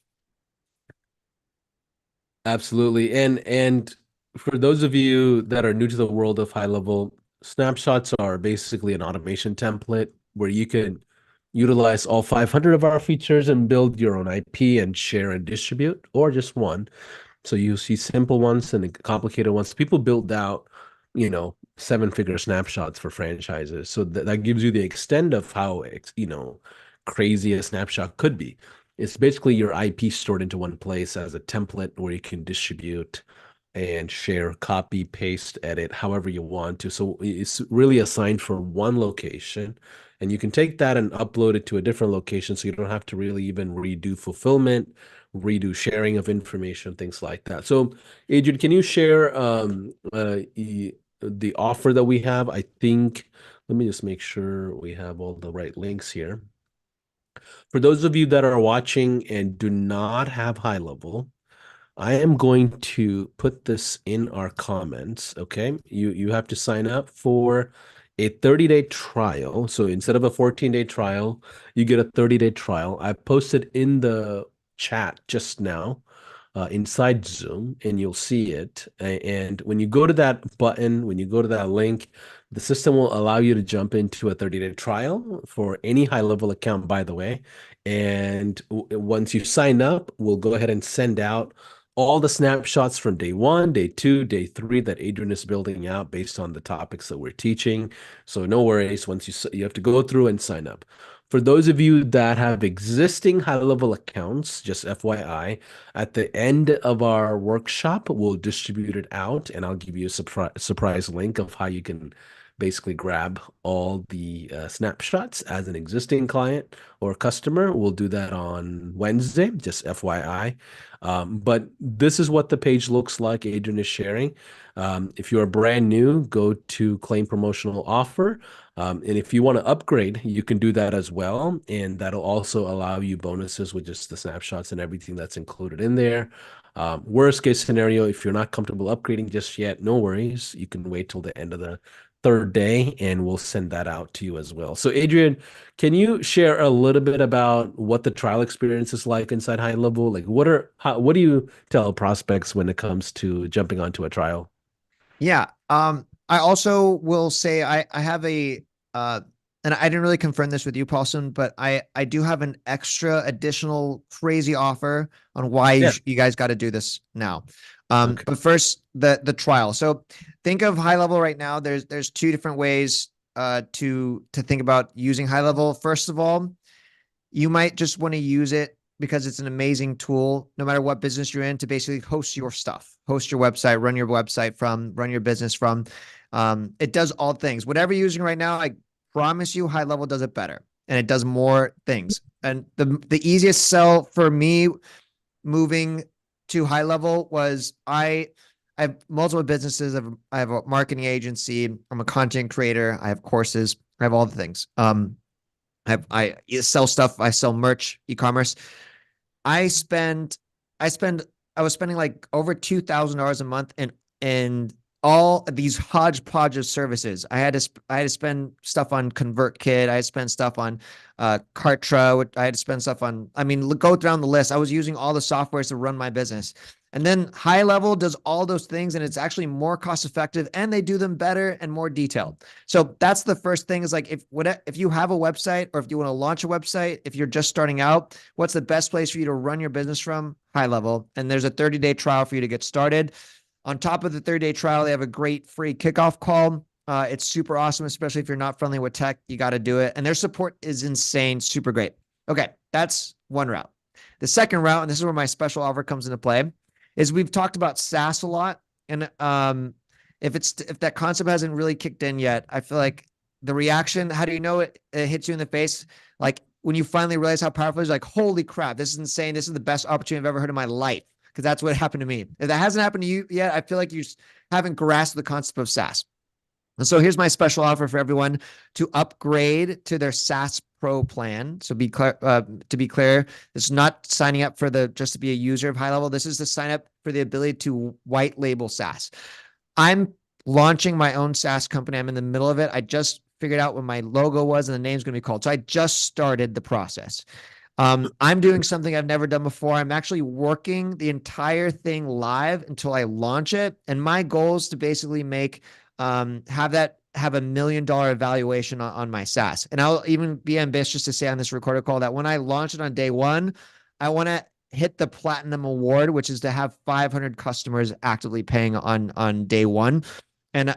Absolutely. And for those of you that are new to the world of HighLevel, snapshots are basically an automation template where you can utilize all 500 of our features and build your own IP and share and distribute, or just one. So you see simple ones and complicated ones. People build out, seven-figure snapshots for franchises. So that gives you the extent of how, crazy a snapshot could be. It's basically your IP stored into one place as a template where you can distribute and share, copy, paste, edit, however you want to. So it's really assigned for one location. And you can take that and upload it to a different location so you don't have to really even redo fulfillment, redo sharing of information, things like that. So, Adrian, can you share the offer that we have? I think, let me just make sure we have all the right links here. For those of you that are watching and do not have HighLevel, I am going to put this in our comments, okay? You have to sign up for a 30-day trial. So instead of a 14-day trial, you get a 30-day trial. I posted in the chat just now inside Zoom, and you'll see it. And when you go to that button, when you go to that link, the system will allow you to jump into a 30-day trial for any HighLevel account, by the way. And once you sign up, we'll go ahead and send out all the snapshots from day 1, day 2, day 3 that Adrian is building out based on the topics that we're teaching. So no worries. Once you have to go through and sign up. For those of you that have existing HighLevel accounts, just FYI, at the end of our workshop, we'll distribute it out, and I'll give you a surprise link of how you can basically grab all the snapshots as an existing client or customer. We'll do that on Wednesday, just FYI. But this is what the page looks like Adrian is sharing. If you're brand new, go to claim promotional offer. And if you want to upgrade, you can do that as well. And that'll also allow you bonuses with just the snapshots and everything that's included in there. Worst case scenario, if you're not comfortable upgrading just yet, no worries. You can wait till the end of the third day and we'll send that out to you as well. So Adrian, can you share a little bit about what the trial experience is like inside HighLevel? Like what do you tell prospects when it comes to jumping onto a trial? Yeah. I also will say I have and I didn't really confirm this with you, Paulson, but I do have an extra additional crazy offer on why you guys got to do this now. Okay. But first the trial. So think of HighLevel right now. There's two different ways to think about using HighLevel. First of all, you might just want to use it because it's an amazing tool, no matter what business you're in, to basically host your stuff, host your website, run your website from, run your business from. It does all things. Whatever you're using right now, I promise you HighLevel does it better and it does more things. And the easiest sell for me moving to HighLevel was I have multiple businesses. I have a marketing agency. I'm a content creator. I have courses. I have all the things. I sell stuff. I sell merch, e-commerce. I was spending like over $2,000 a month and all of these hodgepodge of services. I had to spend stuff on ConvertKit. I had to spend stuff on Kartra. I had to spend stuff on, go down the list. I was using all the softwares to run my business. And then HighLevel does all those things and it's actually more cost effective and they do them better and more detailed. So that's the first thing is like, if you have a website or if you want to launch a website, if you're just starting out, what's the best place for you to run your business from? HighLevel. And there's a 30-day trial for you to get started. On top of the 30-day trial, they have a great free kickoff call. It's super awesome, especially if you're not friendly with tech, you got to do it. And their support is insane, super great. Okay, that's one route. The second route, and this is where my special offer comes into play, is we've talked about SaaS a lot. And if that concept hasn't really kicked in yet, I feel like the reaction, how do you know it hits you in the face? Like when you finally realize how powerful it is, like, holy crap, this is insane. This is the best opportunity I've ever heard in my life. Because that's what happened to me. If that hasn't happened to you yet, I feel like you just haven't grasped the concept of SaaS. And so here's my special offer for everyone to upgrade to their SaaS Pro plan. So to be clear, this is not signing up for just to be a user of HighLevel. This is to sign up for the ability to white label SaaS. I'm launching my own SaaS company. I'm in the middle of it. I just figured out what my logo was and the name's going to be called. So I just started the process. I'm doing something I've never done before. I'm actually working the entire thing live until I launch it. And my goal is to basically have $1 million valuation on my SaaS. And I'll even be ambitious to say on this recorded call that when I launch it on day one, I want to hit the platinum award, which is to have 500 customers actively paying on day one. And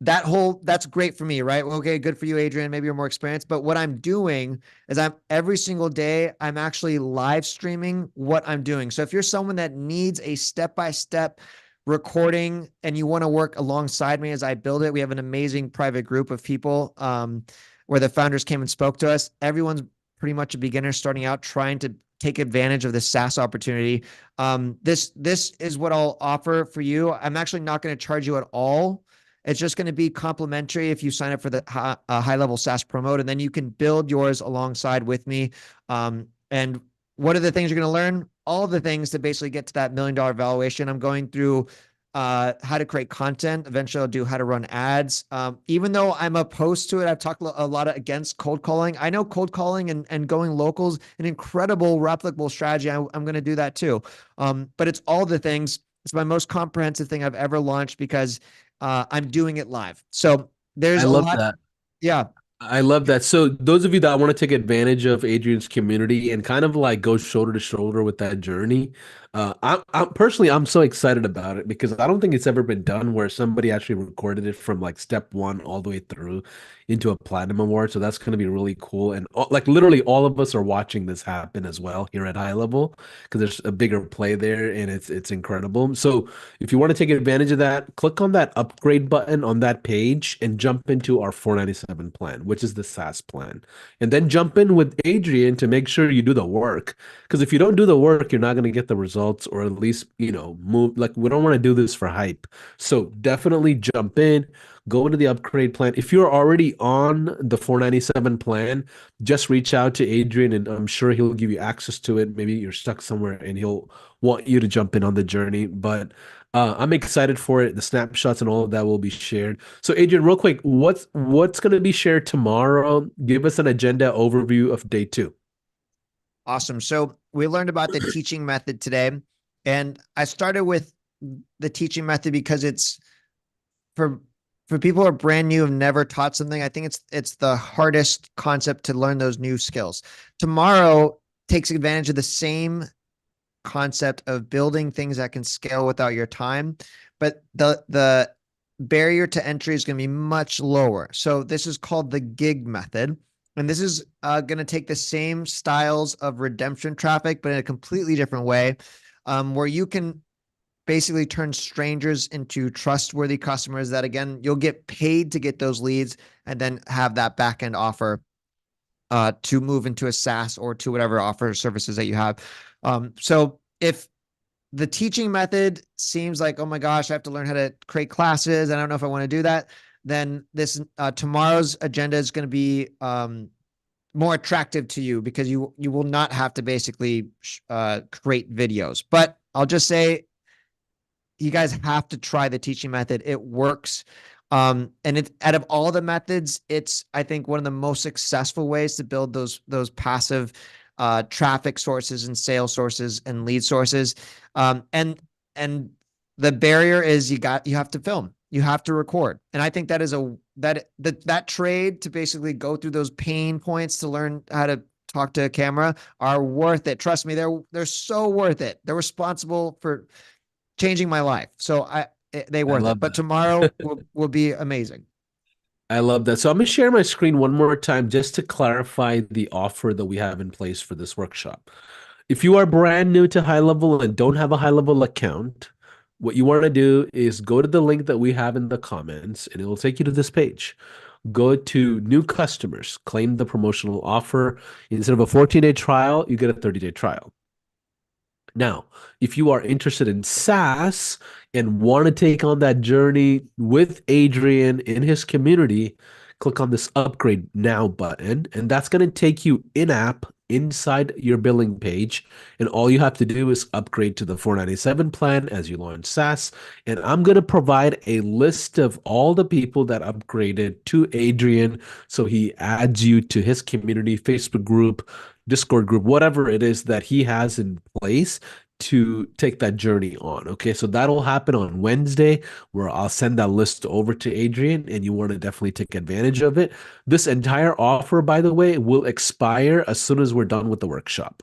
that's great for me, right? Well, okay, good for you, Adrian. Maybe you're more experienced. But what I'm doing is every single day, I'm actually live streaming what I'm doing. So if you're someone that needs a step-by-step recording and you want to work alongside me as I build it, we have an amazing private group of people where the founders came and spoke to us. Everyone's pretty much a beginner starting out, trying to take advantage of the SaaS opportunity. This is what I'll offer for you. I'm actually not going to charge you at all. It's just going to be complimentary if you sign up for the HighLevel SaaS promote, and then you can build yours alongside with me. And what are the things you're going to learn? All of the things to basically get to that $1 million valuation. I'm going through how to create content. Eventually, I'll do how to run ads. Even though I'm opposed to it, I've talked a lot against cold calling. I know cold calling and going locals, an incredible replicable strategy. I'm going to do that too. But it's all the things. It's my most comprehensive thing I've ever launched because I'm doing it live. So there's I a love lot. that. Yeah. I love that. So those of you that want to take advantage of Adrian's community and kind of like go shoulder to shoulder with that journey, I'm personally, I'm so excited about it because I don't think it's ever been done where somebody actually recorded it from like step one all the way through into a platinum award. So that's going to be really cool. And like literally all of us are watching this happen as well here at HighLevel because there's a bigger play there and it's incredible. So if you want to take advantage of that, click on that upgrade button on that page and jump into our 497 plan, which is the SaaS plan. And then jump in with Adrian to make sure you do the work. Because if you don't do the work, you're not going to get the results or at least, move. Like we don't want to do this for hype. So definitely jump in, go to the upgrade plan. If you're already on the 497 plan, just reach out to Adrian and I'm sure he'll give you access to it. Maybe you're stuck somewhere and he'll want you to jump in on the journey. But I'm excited for it. The snapshots and all of that will be shared. So, Adrian, real quick, what's going to be shared tomorrow? Give us an agenda overview of day 2. Awesome. So we learned about the teaching method today, and I started with the teaching method because it's for people who are brand new, have never taught something. I think it's the hardest concept to learn those new skills. Tomorrow takes advantage of the same concept of building things that can scale without your time, but the barrier to entry is going to be much lower. So this is called the gig method. And this is going to take the same styles of redemption traffic, but in a completely different way, where you can basically turn strangers into trustworthy customers that, again, you'll get paid to get those leads and then have that back-end offer to move into a SaaS or to whatever offer services that you have. So if the teaching method seems like, oh my gosh, I have to learn how to create classes, I don't know if I want to do that, then this tomorrow's agenda is going to be more attractive to you because you will not have to basically create videos. But I'll just say, you guys have to try the teaching method. It works. And out of all the methods, it's, I think, one of the most successful ways to build those passive traffic sources and sales sources and lead sources. And the barrier is you have to film. You have to record. And I think that is that trade to basically go through those pain points to learn how to talk to a camera are worth it. Trust me, they're so worth it. They're responsible for changing my life. So they worth it. But tomorrow will be amazing. I love that. So I'm going to share my screen one more time just to clarify the offer that we have in place for this workshop. If you are brand new to HighLevel and don't have a HighLevel account, what you want to do is go to the link that we have in the comments, and it will take you to this page. Go to new customers, claim the promotional offer. Instead of a 14-day trial, you get a 30-day trial. Now, if you are interested in SaaS and want to take on that journey with Adrian in his community, click on this upgrade now button, and that's going to take you in-app inside your billing page. And all you have to do is upgrade to the 497 plan as you launch SaaS. And I'm going to provide a list of all the people that upgraded to Adrian. So he adds you to his community, Facebook group, Discord group, whatever it is that he has in place to take that journey on. Okay, so that'll happen on Wednesday, where I'll send that list over to Adrian, and you want to definitely take advantage of it. This entire offer, by the way, will expire as soon as we're done with the workshop.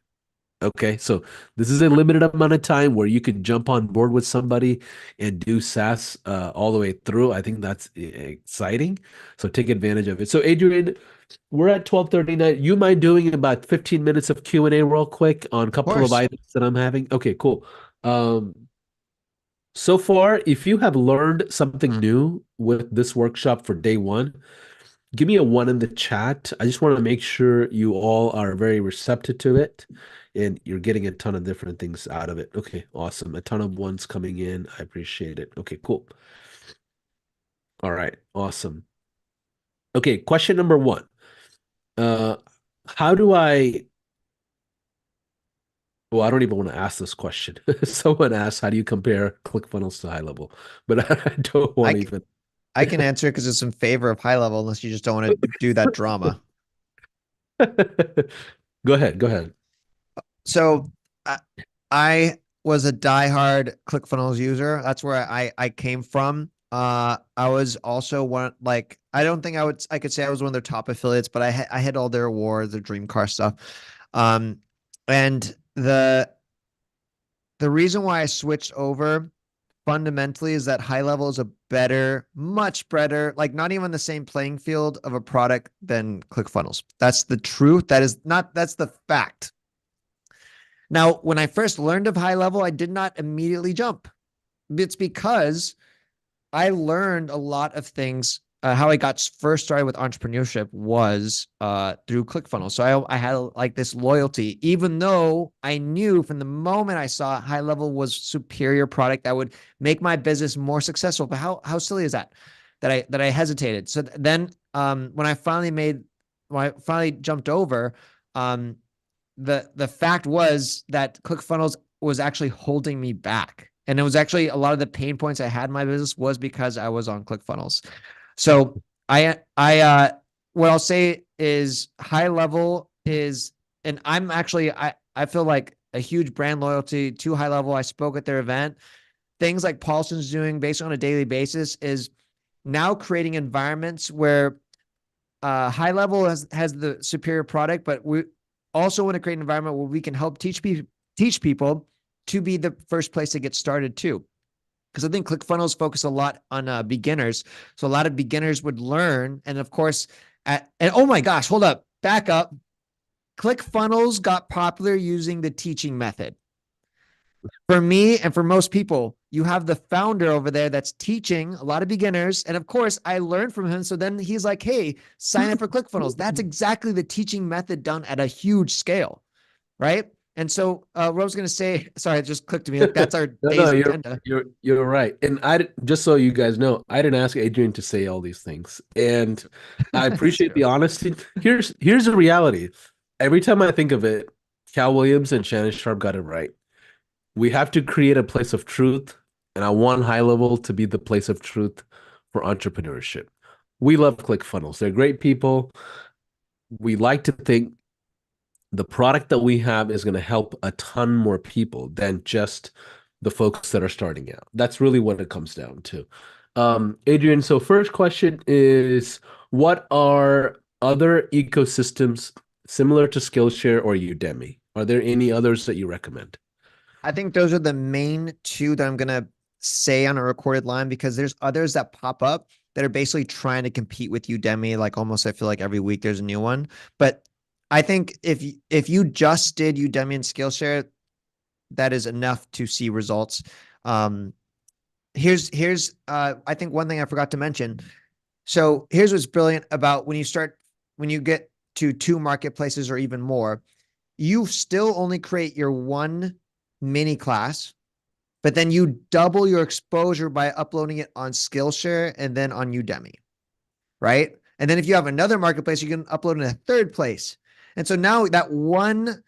Okay, so this is a limited amount of time where you can jump on board with somebody and do SaaS all the way through. I think that's exciting. So take advantage of it. So Adrian, we're at 12:39. You mind doing about 15 minutes of Q&A real quick on a couple of course. items that I'm having? Okay, cool. So far, if you have learned something new with this workshop for day one, give me a 1 in the chat. I just want to make sure you all are very receptive to it and you're getting a ton of different things out of it. Okay, awesome. A ton of ones coming in. I appreciate it. Okay, cool. All right, awesome. Okay, question number 1. How do I Well, I don't even want to ask this question. Someone asked, how do you compare ClickFunnels to HighLevel? But I don't want to even. I can answer it because it's in favor of HighLevel, unless you just don't want to do that drama. Go ahead. Go ahead. So I was a diehard ClickFunnels user. That's where I came from. I was also one, like, I don't think I could say I was one of their top affiliates, but I had all their awards, their dream car stuff. And the reason why I switched over fundamentally is that HighLevel is a better, much better, like not even the same playing field of a product than ClickFunnels. That's the truth. That's the fact. Now, when I first learned of HighLevel, I did not immediately jump. It's because I learned a lot of things. How I got first started with entrepreneurship was through ClickFunnels. So I had like this loyalty, even though I knew from the moment I saw HighLevel was superior product that would make my business more successful. But how silly is that? That I hesitated. So then when I finally jumped over, the fact was that ClickFunnels was actually holding me back. And it was actually a lot of the pain points I had in my business was because I was on ClickFunnels. So what I'll say is HighLevel is, and I'm actually, I feel like a huge brand loyalty to HighLevel. I spoke at their event. Things like Paulson's doing based on a daily basis is now creating environments where HighLevel has the superior product, but we also want to create an environment where we can help teach people to be the first place to get started too. Because I think ClickFunnels focus a lot on beginners. So a lot of beginners would learn. And of course, and oh my gosh, hold up, back up. ClickFunnels got popular using the teaching method. For me and for most people, you have the founder over there that's teaching a lot of beginners. And of course, I learned from him. So then he's like, hey, sign up for ClickFunnels. That's exactly the teaching method done at a huge scale, right? And so what I was going to say, sorry, it just clicked to me. Like, that's our day's agenda. You're right. And just so you guys know, I didn't ask Adrian to say all these things. And I appreciate the honesty. Here's the reality. Every time I think of it, Cal Williams and Shannon Sharp got it right. We have to create a place of truth. And I want HighLevel to be the place of truth for entrepreneurship. We love ClickFunnels. They're great people. We like to think the product that we have is going to help a ton more people than just the folks that are starting out. That's really what it comes down to. Adrian, so first question is, what are other ecosystems similar to Skillshare or Udemy? Are there any others that you recommend? I think those are the main two that I'm going to say on a recorded line, because there's others that pop up that are basically trying to compete with Udemy. Like almost, I feel like every week there's a new one. But I think if you just did Udemy and Skillshare, that is enough to see results. here's I think one thing I forgot to mention. So here's what's brilliant about when you get to 2 marketplaces or even more, you still only create your one mini class, but then you double your exposure by uploading it on Skillshare and then on Udemy, right? And then if you have another marketplace, you can upload in a third place. And so now that one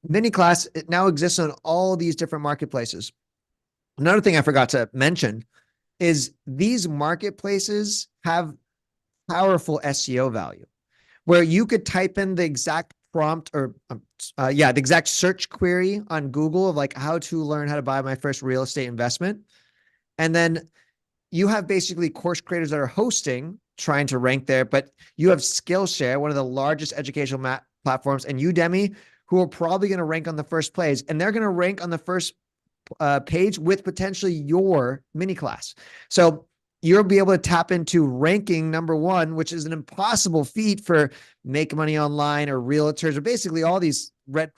mini class, it now exists on all these different marketplaces. Another thing I forgot to mention is these marketplaces have powerful SEO value where you could type in the exact prompt or the exact search query on Google of like how to learn how to buy my first real estate investment. And then you have basically course creators that are hosting, trying to rank there, but you have Skillshare, one of the largest educational platforms, and Udemy, who are probably going to rank on the first place. And they're going to rank on the first page with potentially your mini class. So you'll be able to tap into ranking number 1, which is an impossible feat for Make Money Online or realtors or basically all these red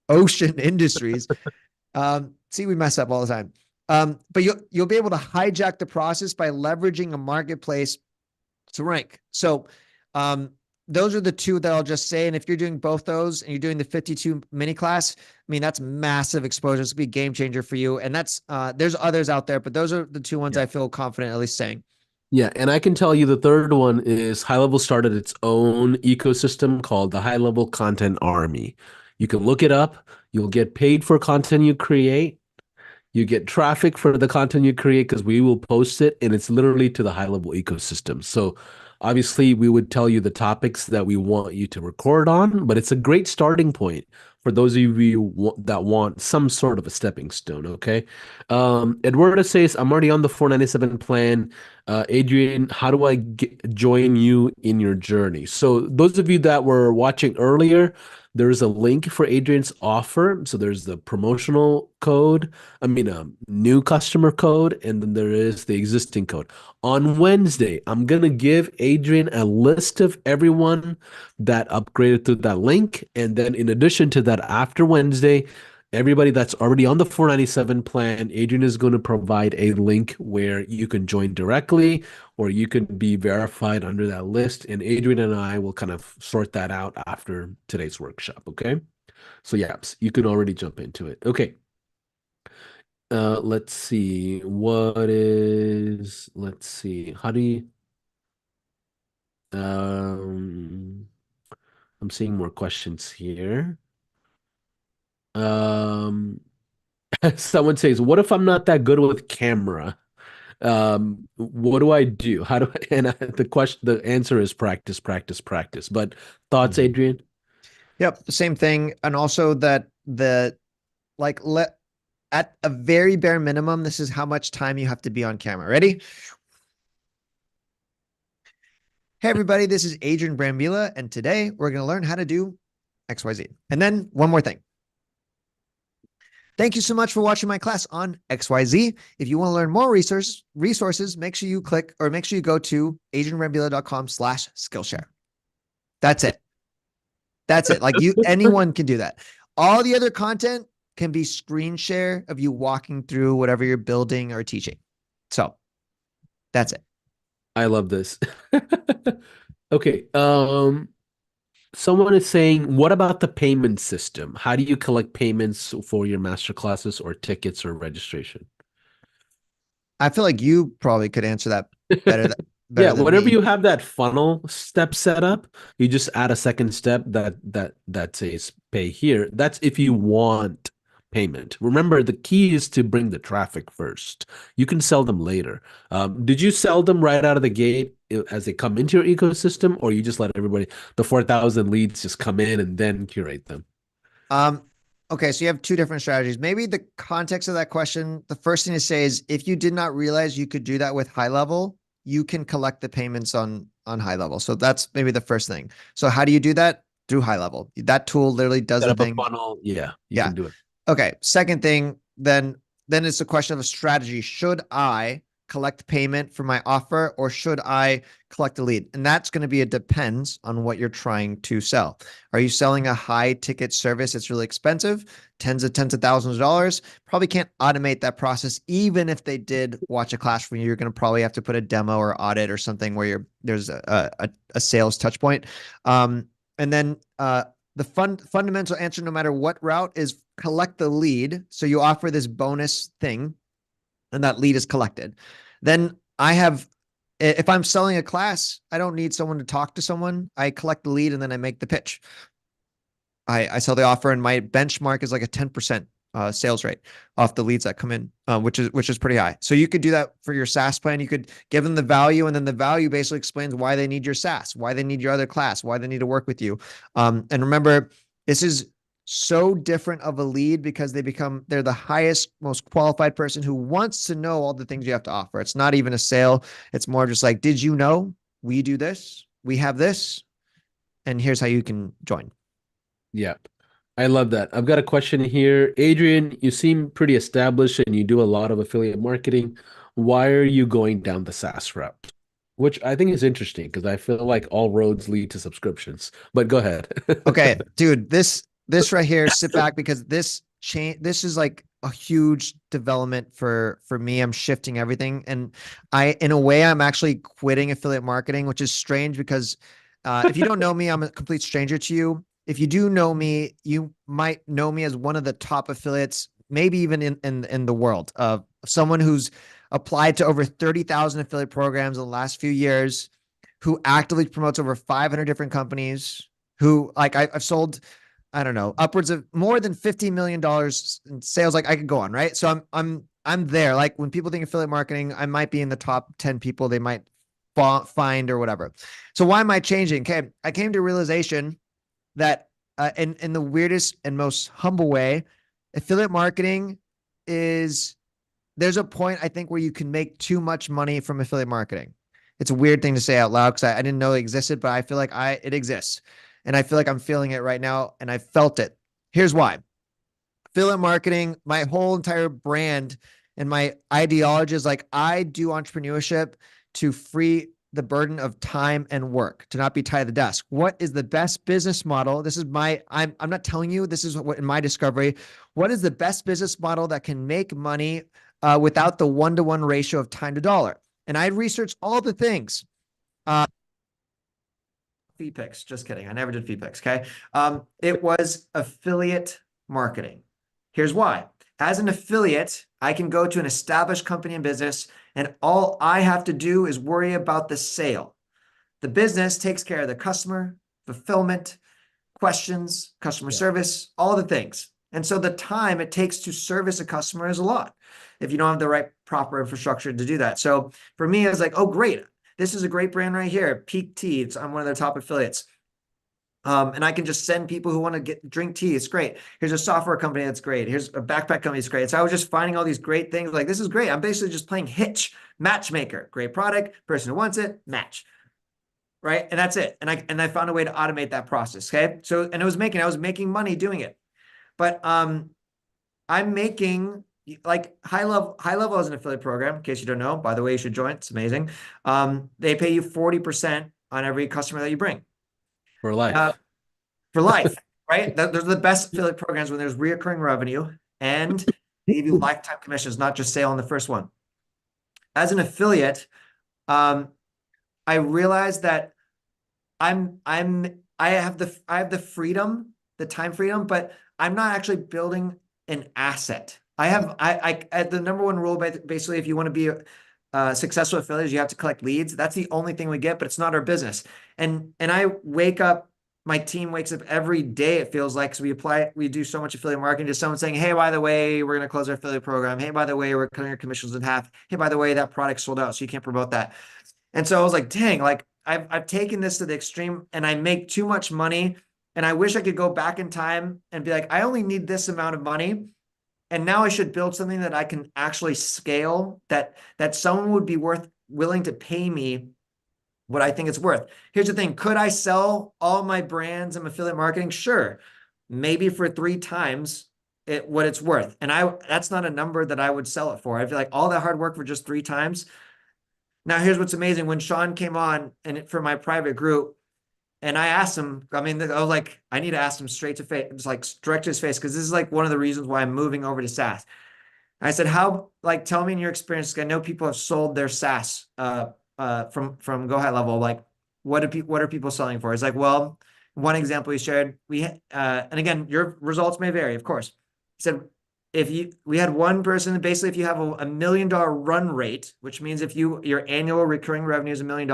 ocean industries. See, we mess up all the time. But you'll be able to hijack the process by leveraging a marketplace to rank. So those are the 2 that I'll just say. And if you're doing both those and you're doing the 52 mini class, I mean, that's massive exposure. It's gonna be a game changer for you. And that's there's others out there, but those are the 2 ones I feel confident at least saying. Yeah, and I can tell you the third one is HighLevel started its own ecosystem called the HighLevel Content Army. You can look it up. You'll get paid for content you create. You get traffic for the content you create because we will post it, and it's literally to the HighLevel ecosystem. So obviously, we would tell you the topics that we want you to record on, but it's a great starting point for those of you that want some sort of a stepping stone, okay? Eduardo says, I'm already on the 497 plan. Adrian, how do I join you in your journey? So those of you that were watching earlier, there's a link for Adrian's offer. So there's the promotional code, new customer code, and then there is the existing code. On Wednesday, I'm going to give Adrian a list of everyone that upgraded through that link. And then in addition to that, after Wednesday, everybody that's already on the 497 plan, Adrian is going to provide a link where you can join directly or you can be verified under that list. And Adrian and I will kind of sort that out after today's workshop. Okay. So yeah, you can already jump into it. Okay. Let's see. How do you, I'm seeing more questions here. Someone says, what if I'm not that good with camera? What do I do? How do I, and the answer is practice, practice, practice. But thoughts, Adrian? Yep. The same thing. And also that at a very bare minimum, this is how much time you have to be on camera. Ready? Hey, everybody, this is Adrian Brambila, and today we're going to learn how to do XYZ. And then one more thing. Thank you so much for watching my class on XYZ. If you want to learn more resources, make sure you go to adrianbrambila.com/Skillshare. That's it. That's it. Anyone can do that. All the other content can be screen share of you walking through whatever you're building or teaching. So that's it. I love this. Okay. Someone is saying, what about the payment system? How do you collect payments for your master classes or tickets or registration? I feel like you probably could answer that better. Yeah, whenever you have that funnel step set up, you just add a second step that says pay here. That's if you want payment. Remember, the key is to bring the traffic first. You can sell them later. Did you sell them right out of the gate as they come into your ecosystem, or you just let everybody, the 4,000 leads just come in and then curate them? Okay, so you have 2 different strategies. Maybe the context of that question, the first thing to say is if you did not realize you could do that with HighLevel, you can collect the payments on HighLevel. So that's maybe the first thing. So how do you do that? Through HighLevel. That tool literally does the thing. Funnel. Yeah, you can do it. Okay. Second thing, then it's a question of a strategy. Should I collect payment for my offer, or should I collect a lead? And that's going to be, it depends on what you're trying to sell. Are you selling a high ticket service that's really expensive, tens of thousands of dollars? Probably can't automate that process. Even if they did watch a class from you, you're going to probably have to put a demo or audit or something where there's a sales touch point. And then the fundamental answer, no matter what route, is collect the lead. So you offer this bonus thing, and that lead is collected. Then if I'm selling a class, I don't need someone to talk to someone. I collect the lead and then I make the pitch. I sell the offer, and my benchmark is like a 10% sales rate off the leads that come in, which is pretty high. So you could do that for your SaaS plan. You could give them the value, and then the value basically explains why they need your SaaS, why they need your other class, why they need to work with you. And remember, this is so different of a lead because they're the highest, most qualified person who wants to know all the things you have to offer. It's not even a sale. It's more just like, did you know we do this? We have this, and here's how you can join. Yeah, I love that. I've got a question here. Adrian, you seem pretty established and you do a lot of affiliate marketing. Why are you going down the SaaS route? Which I think is interesting because I feel like all roads lead to subscriptions. But go ahead. Okay, dude, this right here, sit back, because this is like a huge development for me. I'm shifting everything, and in a way, I'm actually quitting affiliate marketing, which is strange because if you don't know me, I'm a complete stranger to you. If you do know me, you might know me as one of the top affiliates, maybe even in the world, of someone who's applied to over 30,000 affiliate programs in the last few years, who actively promotes over 500 different companies, who, like, I've sold, I don't know, upwards of more than $50 million in sales. Like, I could go on, right? So I'm there. Like, when people think affiliate marketing, I might be in the top 10 people they might find or whatever. So why am I changing? Okay, I came to a realization that in the weirdest and most humble way, affiliate marketing there's a point, I think, where you can make too much money from affiliate marketing. It's a weird thing to say out loud because I didn't know it existed, but I feel like it exists. And I feel like I'm feeling it right now, and I felt it. Here's why. Affiliate marketing, my whole entire brand and my ideology is like, I do entrepreneurship to free the burden of time and work, to not be tied to the desk. What is the best business model? This is I'm not telling you, this is what in my discovery, what is the best business model that can make money without the 1-to-1 ratio of time to dollar? And I researched all the things. Fee picks, just kidding. I never did fee picks. Okay. It was affiliate marketing. Here's why. As an affiliate, I can go to an established company and business, and all I have to do is worry about the sale. The business takes care of the customer, fulfillment, questions, customer service, all the things. And so the time it takes to service a customer is a lot if you don't have the right proper infrastructure to do that. So for me, it's like, oh, great. This is a great brand right here. Peak Tea. I'm one of their top affiliates. And I can just send people who want to drink tea. It's great. Here's a software company that's great. Here's a backpack company that's great. So I was just finding all these great things. Like, this is great. I'm basically just playing Hitch, matchmaker. Great product, person who wants it, match. Right. And that's it. And I found a way to automate that process. Okay. So, and I was making money doing it. But I'm making, like, HighLevel is an affiliate program, in case you don't know. By the way, you should join. It's amazing. They pay you 40% on every customer that you bring. For life. For life, right? Those are the best affiliate programs when there's reoccurring revenue, and they give you lifetime commissions, not just sale on the first one. As an affiliate, I realized that I have the freedom, the time freedom, but I'm not actually building an asset. The number one rule, basically, if you want to be a successful affiliate, you have to collect leads. That's the only thing we get, but it's not our business. And I wake up, my team wakes up every day, it feels like, because we do so much affiliate marketing, to someone saying, hey, by the way, we're going to close our affiliate program. Hey, by the way, we're cutting our commissions in half. Hey, by the way, that product sold out, so you can't promote that. And so I was like, dang, like, I've taken this to the extreme, and I make too much money. And I wish I could go back in time and be like, I only need this amount of money. And now I should build something that I can actually scale, that someone would be willing to pay me what I think it's worth. Here's the thing. Could I sell all my brands and affiliate marketing? Sure. Maybe for 3 times what it's worth. And that's not a number that I would sell it for. I feel like all that hard work for just 3 times. Now, here's what's amazing. When Sean came on and for my private group, and I asked him, I mean, I was like, I need to ask him straight to face, just like direct to his face, because this is like one of the reasons why I'm moving over to SaaS. I said, tell me in your experience, I know people have sold their SaaS from Go HighLevel. Like, what are people selling for? It's like, well, one example he shared, and again, your results may vary, of course. He said, we had one person, basically, if you have a $1 million run rate, which means if your annual recurring revenue is $1 million,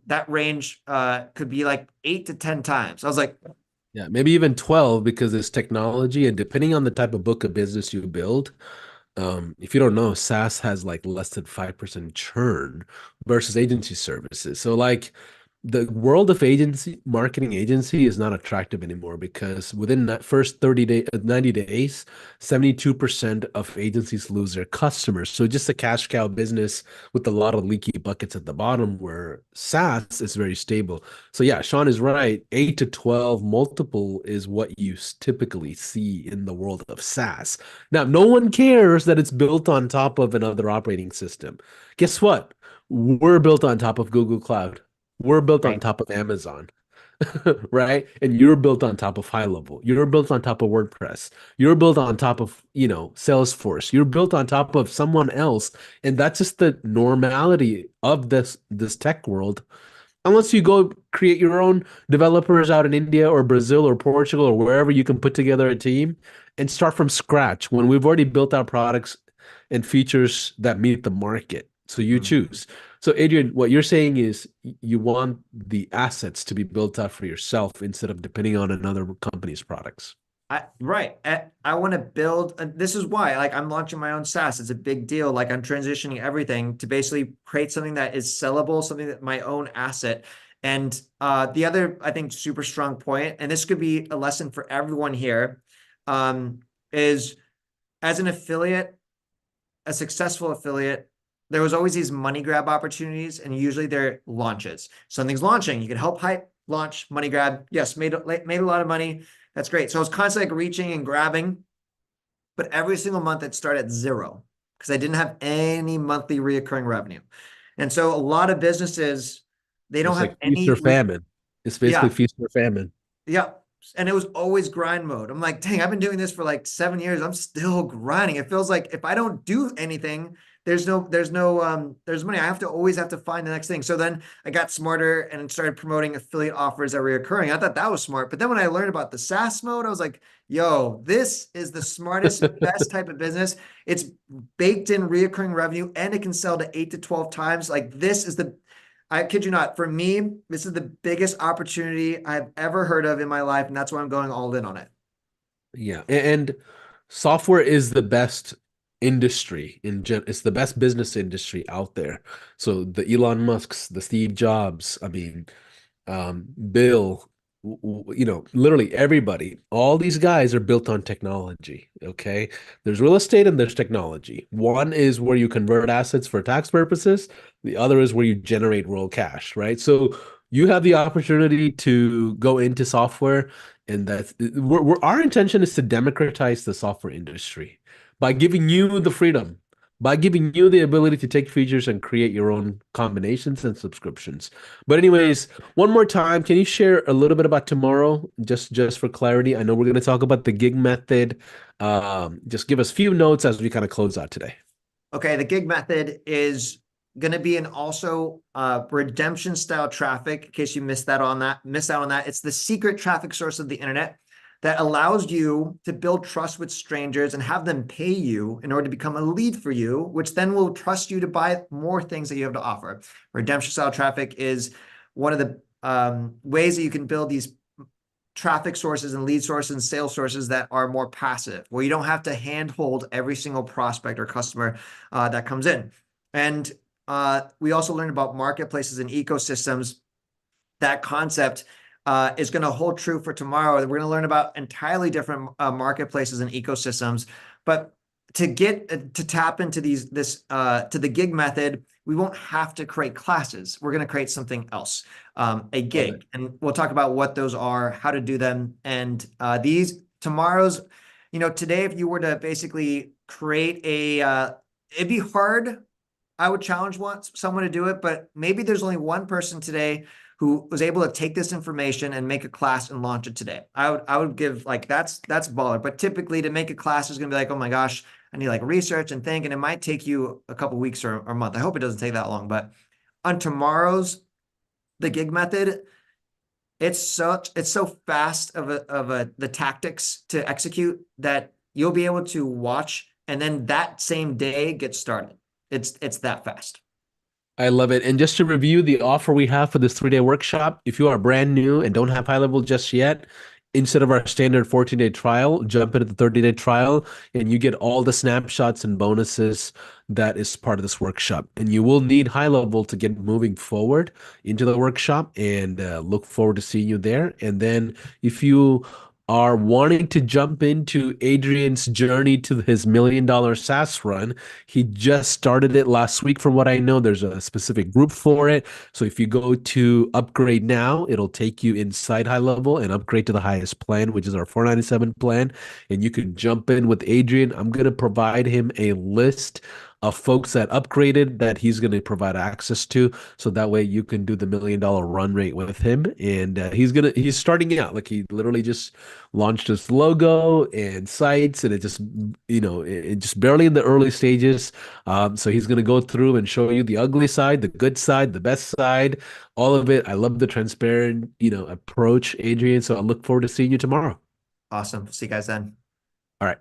that range could be like 8 to 10 times. I was like, Yeah, maybe even 12 because it's technology, and depending on the type of book of business you build, if you don't know, SaaS has like less than 5% churn versus agency services. So like the world of marketing agency is not attractive anymore because within that first 90 days, 72% of agencies lose their customers. So just a cash cow business with a lot of leaky buckets at the bottom, where SaaS is very stable. So yeah, Sean is right. 8 to 12 multiple is what you typically see in the world of SaaS. Now, no one cares that it's built on top of another operating system. Guess what? We're built on top of Google Cloud. We're built on right. top of Amazon, right? And you're built on top of HighLevel. You're built on top of WordPress. You're built on top of, Salesforce. You're built on top of someone else. And that's just the normality of this tech world. Unless you go create your own developers out in India or Brazil or Portugal or wherever you can put together a team and start from scratch when we've already built our products and features that meet the market. So you choose. So Adrian, what you're saying is you want the assets to be built out for yourself instead of depending on another company's products. Right. I want to build, this is why, like, I'm launching my own SaaS. It's a big deal. Like, I'm transitioning everything to basically create something that is sellable, something that my own asset. And the other, I think, super strong point, and this could be a lesson for everyone here, is as an affiliate, a successful affiliate, there was always these money grab opportunities, and usually they're launches. Something's launching. You can help hype, launch, money grab. Yes, made a lot of money. That's great. So I was constantly like reaching and grabbing, but every single month it started at zero because I didn't have any monthly reoccurring revenue. And so a lot of businesses, they don't It's have like feast any. or famine. It's basically Yeah. feast or famine. Yeah. And it was always grind mode. I'm like, dang, I've been doing this for like 7 years. I'm still grinding. It feels like if I don't do anything, there's money. I always have to find the next thing. So then I got smarter and started promoting affiliate offers that were reoccurring. I thought that was smart. But then when I learned about the SaaS mode, I was like, yo, this is the smartest, best type of business. It's baked in reoccurring revenue and it can sell to 8 to 12 times. Like I kid you not, for me, this is the biggest opportunity I've ever heard of in my life. And that's why I'm going all in on it. Yeah. And software is the best industry it's the best business industry out there. So the Elon Musks, the Steve Jobs, I mean, Bill, literally everybody, all these guys are built on technology. Okay. There's real estate and there's technology. One is where you convert assets for tax purposes. The other is where you generate real cash, right? So you have the opportunity to go into software, and our intention is to democratize the software industry by giving you the freedom, by giving you the ability to take features and create your own combinations and subscriptions. But anyways, one more time, can you share a little bit about tomorrow, just for clarity? I know we're going to talk about the gig method. Just give us a few notes as we kind of close out today. Okay, the gig method is going to be an also redemption style traffic. In case you missed out on that, it's the secret traffic source of the internet that allows you to build trust with strangers and have them pay you in order to become a lead for you, which then will trust you to buy more things that you have to offer. Redemption style traffic is one of the ways that you can build these traffic sources and lead sources and sales sources that are more passive, where you don't have to handhold every single prospect or customer that comes in. And we also learned about marketplaces and ecosystems. That concept is going to hold true for tomorrow. We're going to learn about entirely different marketplaces and ecosystems. But to tap into to the gig method, we won't have to create classes. We're going to create something else, a gig, and we'll talk about what those are, how to do them, and tomorrow's. today, if you were to basically create it'd be hard. I would challenge someone to do it, but maybe there's only one person today who was able to take this information and make a class and launch it today. I would give like, that's baller. But typically to make a class is going to be like, oh my gosh, I need like research and think, and it might take you a couple weeks or a month. I hope it doesn't take that long, but on tomorrow's, the gig method, it's so fast of the tactics to execute that you'll be able to watch and then that same day get started. It's that fast. I love it. And just to review the offer we have for this 3-day workshop, if you are brand new and don't have HighLevel just yet, instead of our standard 14-day trial, jump into the 30-day trial and you get all the snapshots and bonuses that is part of this workshop. And you will need HighLevel to get moving forward into the workshop, and look forward to seeing you there. And then if you are wanting to jump into Adrian's journey to his $1 million SaaS run, he just started it last week. From what I know, there's a specific group for it. So if you go to upgrade now, it'll take you inside HighLevel and upgrade to the highest plan, which is our $497 plan. And you can jump in with Adrian. I'm going to provide him a list of folks that upgraded that he's going to provide access to, so that way you can do the $1 million run rate with him. And he's starting out, like, he literally just launched his logo and sites, and it just, it just barely in the early stages. So he's going to go through and show you the ugly side, the good side, the best side, all of it. I love the transparent, approach, Adrian. So I look forward to seeing you tomorrow. Awesome. See you guys then. All right.